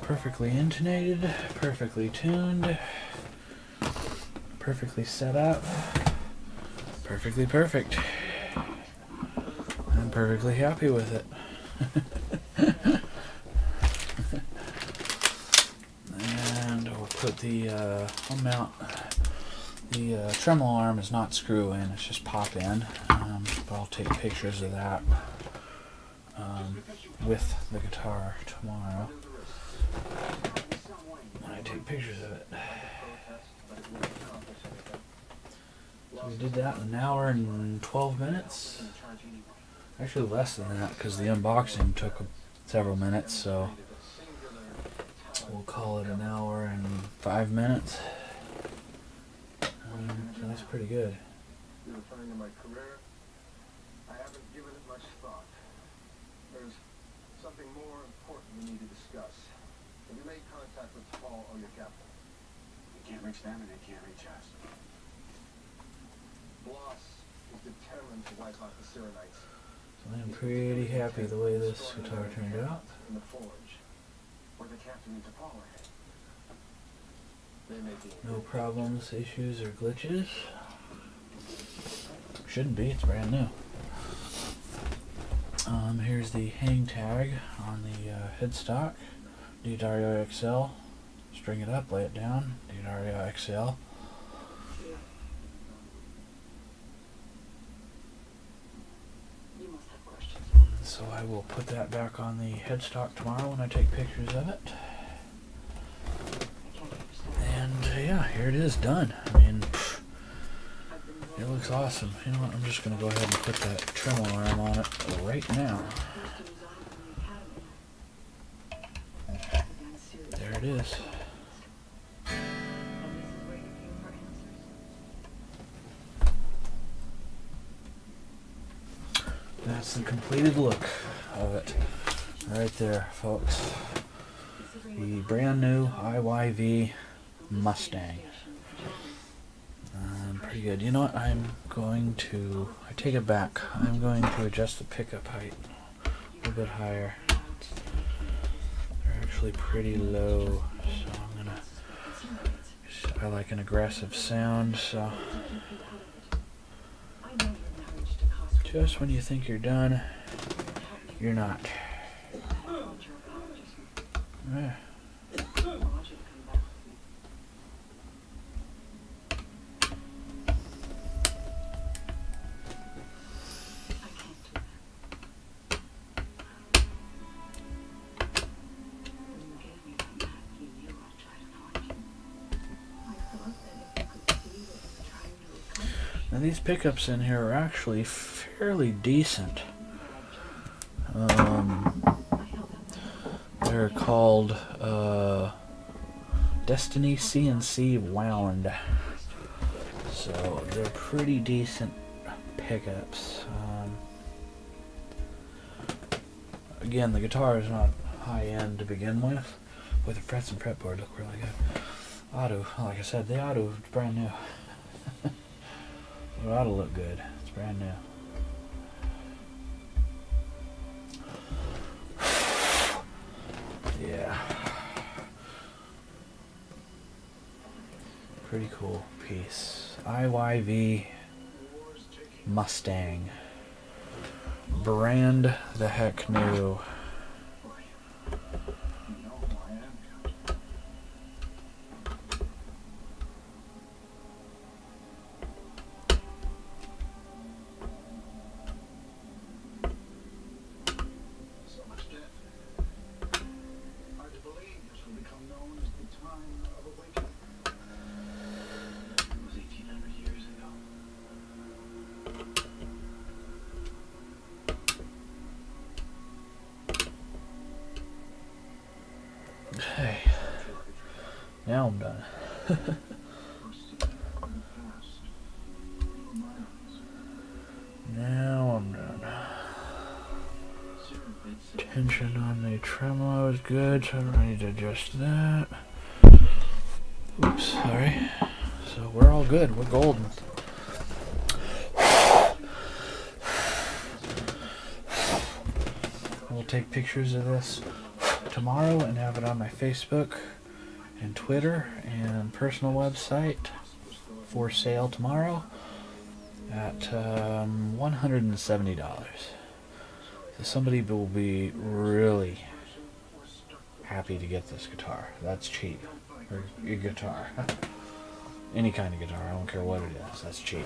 Perfectly intonated, perfectly tuned, perfectly set up, perfectly perfect. I'm perfectly happy with it. And we'll put the I'll mount the tremolo arm is not screw in, it's just pop in, but I'll take pictures of that with the guitar tomorrow when I take pictures of it. So we did that in an hour and 12 minutes. Actually less than that because the unboxing took several minutes, so we'll call it an hour and 5 minutes. So that's pretty good. You're referring to my career? I haven't given it much thought. There's something more important we need to discuss. Have you made contact with Paul or your captain? We can't reach them and they can't reach us. Bloss is determined to wipe out the Cyranites. So I'm pretty happy the way this guitar turned out. In the forge. Where the captain needs a Paul ahead. They're making No problems, issues, or glitches. Shouldn't be, it's brand new. Here's the hang tag on the headstock. D'Addario XL. String it up, lay it down. D'Addario XL. You must have questions. So I will put that back on the headstock tomorrow when I take pictures of it. I can't understand. And yeah, here it is, done. I mean, it looks awesome. You know what, I'm just going to go ahead and put that tremolo arm on it right now. There it is. And this is where you came for answers? That's the completed look of it. Right there, folks. The brand new IYV Mustang. Pretty good. You know what? I take it back. I'm going to adjust the pickup height a little bit higher. They're actually pretty low, so I like an aggressive sound, so just when you think you're done, you're not. Yeah. Now these pickups in here are actually fairly decent. They're called Destiny CNC Wound. So they're pretty decent pickups. Again, the guitar is not high end to begin with, but the frets and fretboard look really good. Auto, like I said, the auto is brand new. It ought to look good. It's brand new. Yeah. Pretty cool piece. IYV Mustang. Brand the heck new. Hey, now I'm done. Now I'm done. Tension on the tremolo is good, so I don't need to adjust that. Oops, sorry. So we're all good. We're golden. We'll take pictures of this tomorrow and have it on my Facebook and Twitter and personal website for sale tomorrow at $170. So somebody will be really happy to get this guitar. That's cheap. Or your guitar. Any kind of guitar. I don't care what it is. That's cheap.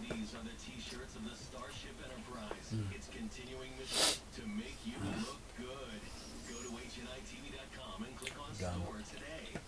These are the t-shirts of the Starship Enterprise. Its continuing mission to make you look good. Go to HNITV.com and click on Store today.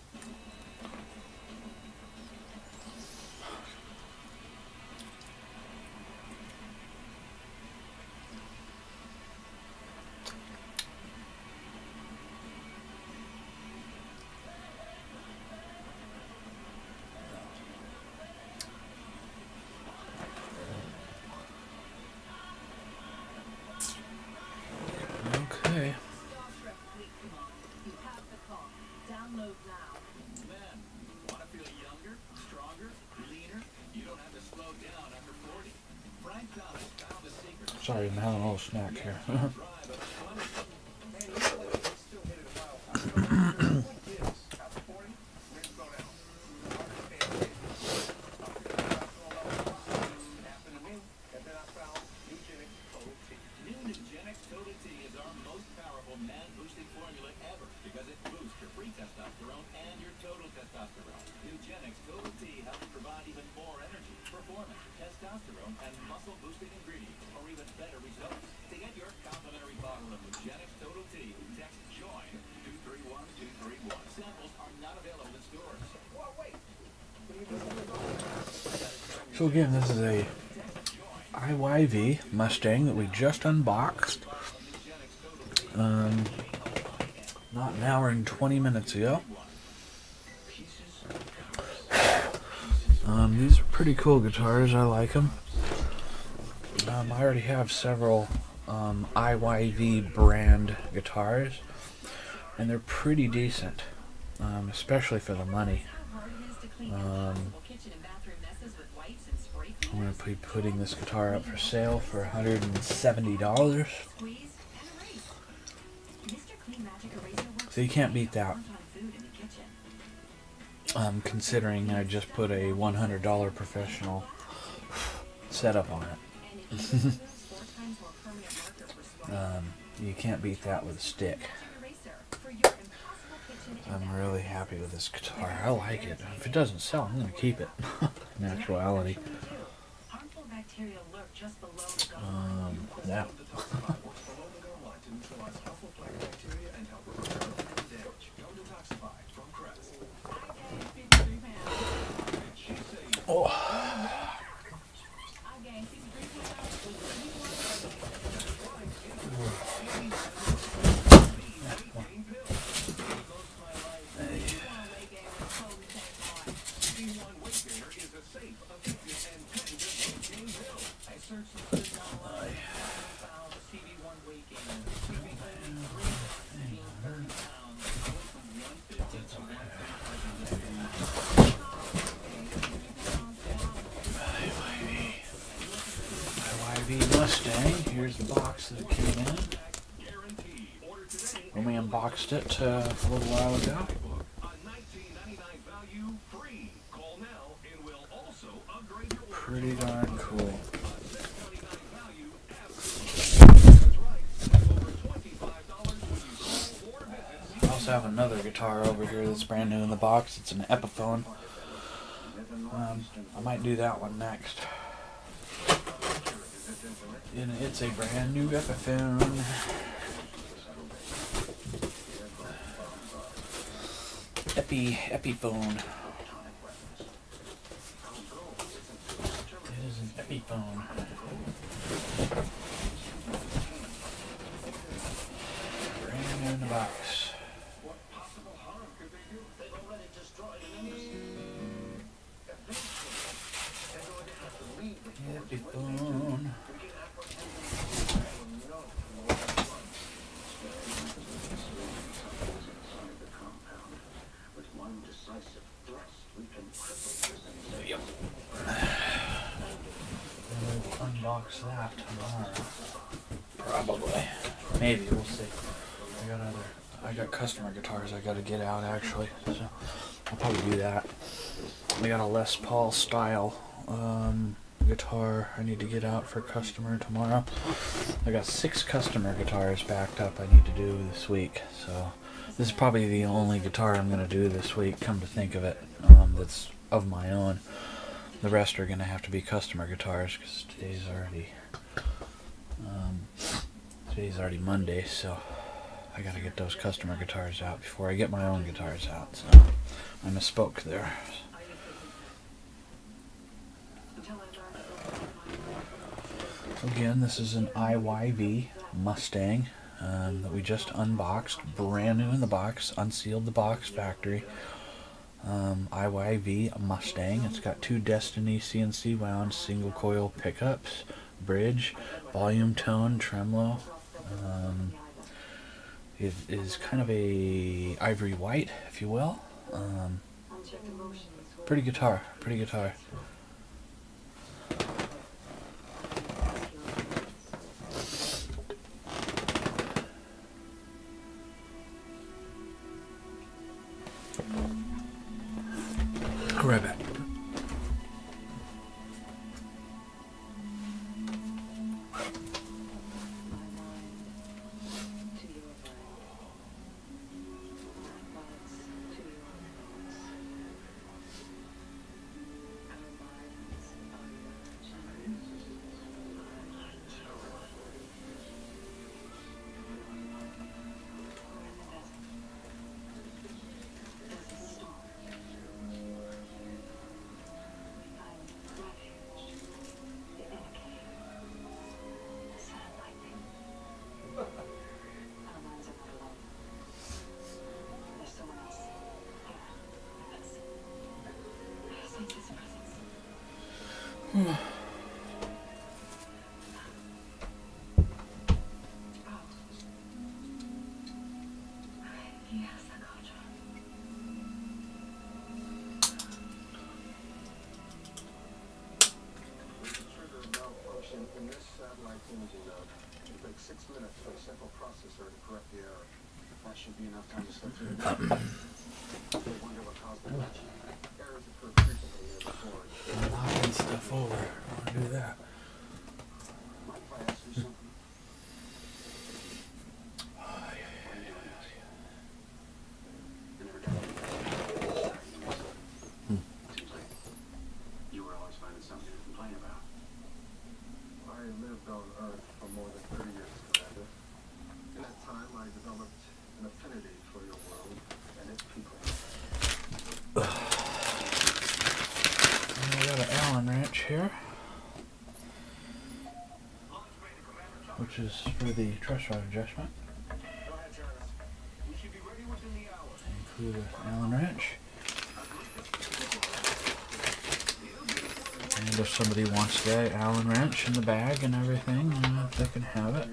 Okay. You have the call. Download now. Man, want to feel younger, stronger, leaner? You don't have to slow down after 40. Frank Thomas found the secret. Sorry, I'm having a little snack here. Drive of 20. Hey, you know what? It's still hit it a mile. What is? After 40? Let's slow down. Happened to me, and then I found Nugenix Total T. New Nugenix Total T is our most powerful man-boosting formula ever because it boosts your free testosterone and your total testosterone. Nugenix Total T helps provide even more energy, performance, testosterone, and muscle-boosting ingredients for even better results. To get your complimentary So again, this is a IYV Mustang that we just unboxed. Not an hour and 20 minutes ago. These are pretty cool guitars. I like them. I already have several IYV brand guitars, and they're pretty decent, especially for the money. I'm going to be putting this guitar up for sale for $170. So you can't beat that. Considering I just put a $100 professional setup on it. You can't beat that with a stick. I'm really happy with this guitar. I like it. If it doesn't sell, I'm going to keep it. In actuality. Yeah. Oh. IYV Mustang. Here's the box that it came in. When we unboxed it a little while ago. Pretty darn cool. I also have another guitar over here that's brand new in the box. It's an Epiphone. I might do that one next. And it's a brand new Epiphone. Epiphone. It is an Epiphone. Brand new in the box. Epiphone. Yep. We'll unbox that tomorrow. Probably. Maybe, we'll see. I got customer guitars I gotta get out actually. So I'll probably do that. I got a Les Paul style guitar I need to get out for customer tomorrow. I got 6 customer guitars backed up I need to do this week. So this is probably the only guitar I'm going to do this week, come to think of it, that's of my own. The rest are going to have to be customer guitars because today's already Monday, so I got to get those customer guitars out before I get my own guitars out. So I misspoke there. Again, this is an IYV Mustang that we just unboxed, brand new in the box, unsealed the box factory. IYV Mustang. It's got 2 Destiny CNC wound single coil pickups, bridge, volume tone, tremolo. It is kind of a ivory white, if you will. Pretty guitar, pretty guitar. I'll be right back. 6 minutes for the central processor to correct the error. That should be enough time to start through the I wonder what caused the glitch. Errors occur frequently near the core. Knocking stuff over. I don't want to do that. Mind if I ask you something? I never got it. Seems like you were always finding something to complain about. I lived on Earth for more than 30 years, Commander. In that time, I developed an affinity for your world and its people. I got an Allen wrench here, which is for the truss rod adjustment. Go ahead, Jarvis. We should be ready within the hour. Include an Allen wrench. And if somebody wants the Allen wrench in the bag and everything, they can have it.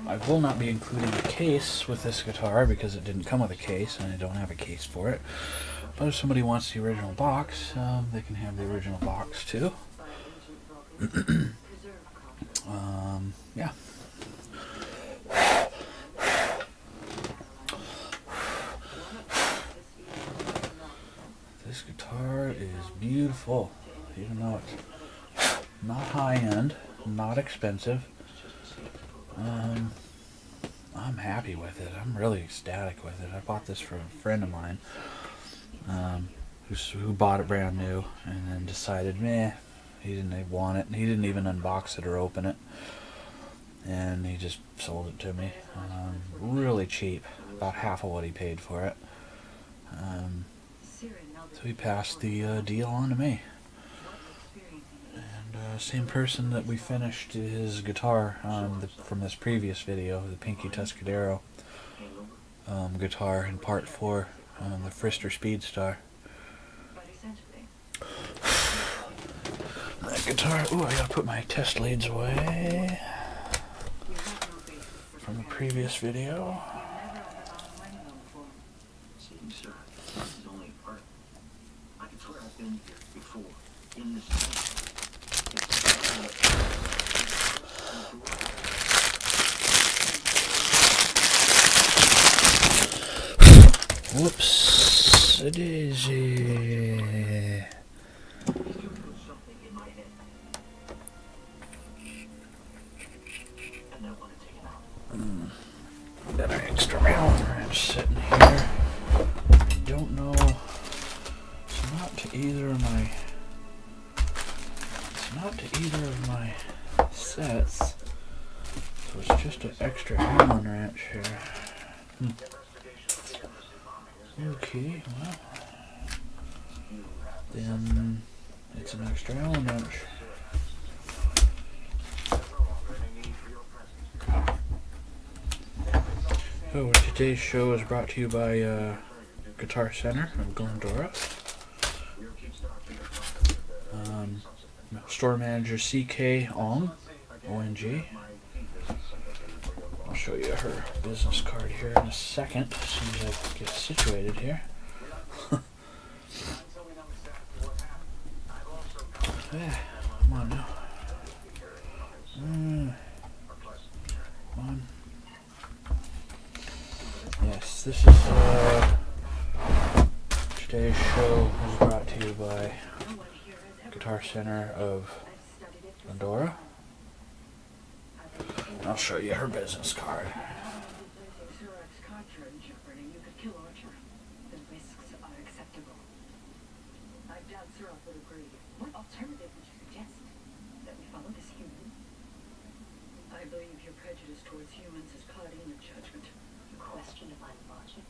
I will not be including a case with this guitar because it didn't come with a case and I don't have a case for it. But if somebody wants the original box, they can have the original box too. Yeah. This guitar is beautiful, even though it's not high-end, not expensive. I'm happy with it. I'm really ecstatic with it. I bought this from a friend of mine who bought it brand new and then decided, meh, he didn't want it. He didn't even unbox it or open it. And he just sold it to me. Really cheap, about half of what he paid for it. So he passed the deal on to me. And same person that we finished his guitar from this previous video, the Pinky Tuscadero guitar in part 4, the Frister Speedstar. That guitar, ooh, I gotta put my test leads away from the previous video. Sir, this is only a part. I can swear I've been here before, in this Whoops, a daisy. something in my head. And I want to take it out. Got an extra Allen wrench sitting here. I don't know. It's not to either of my. It's not to either of my sets. So it's just an extra Allen wrench here. Okay, well, then it's an extra Allen wrench. So today's show is brought to you by Guitar Center of Glendora. Store manager CK Ong, ONG. I'll show you her business card here in a second, as soon as I get situated here. Yeah, come on now. Come on. Yes, this is today's show is brought to you by Guitar Center of Glendora. I'll show you her business card. What alternative would you suggest? That we follow this human? I believe your prejudice towards humans is clouding your judgment. You question divine logic.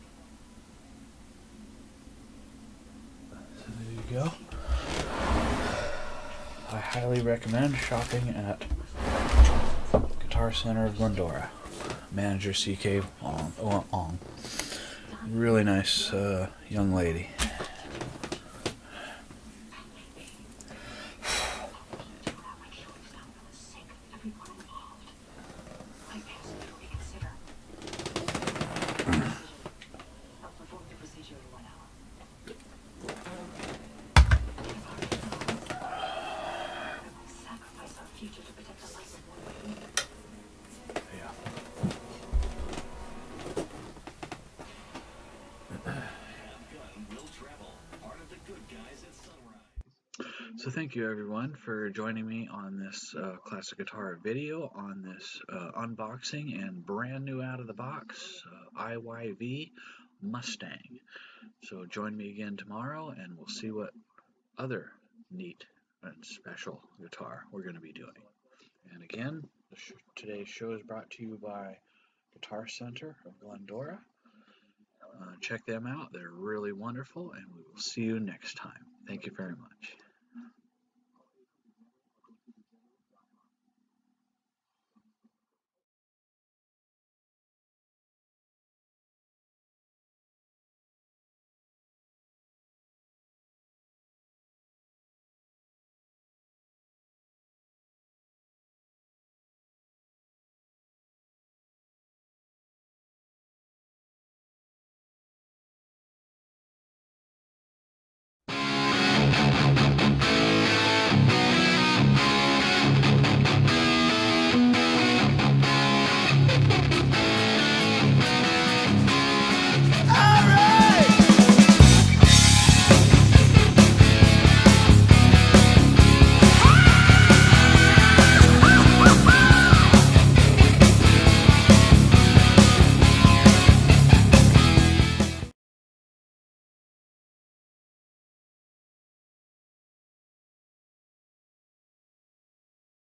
So there you go. I highly recommend shopping at Guitar Center of Glendora. Manager CK Ong. Really nice young lady. So thank you everyone for joining me on this classic guitar video, on this unboxing and brand new out of the box IYV Mustang. So join me again tomorrow and we'll see what other neat and special guitar we're going to be doing. And again, today's show is brought to you by Guitar Center of Glendora. Check them out. They're really wonderful, and we will see you next time. Thank you very much.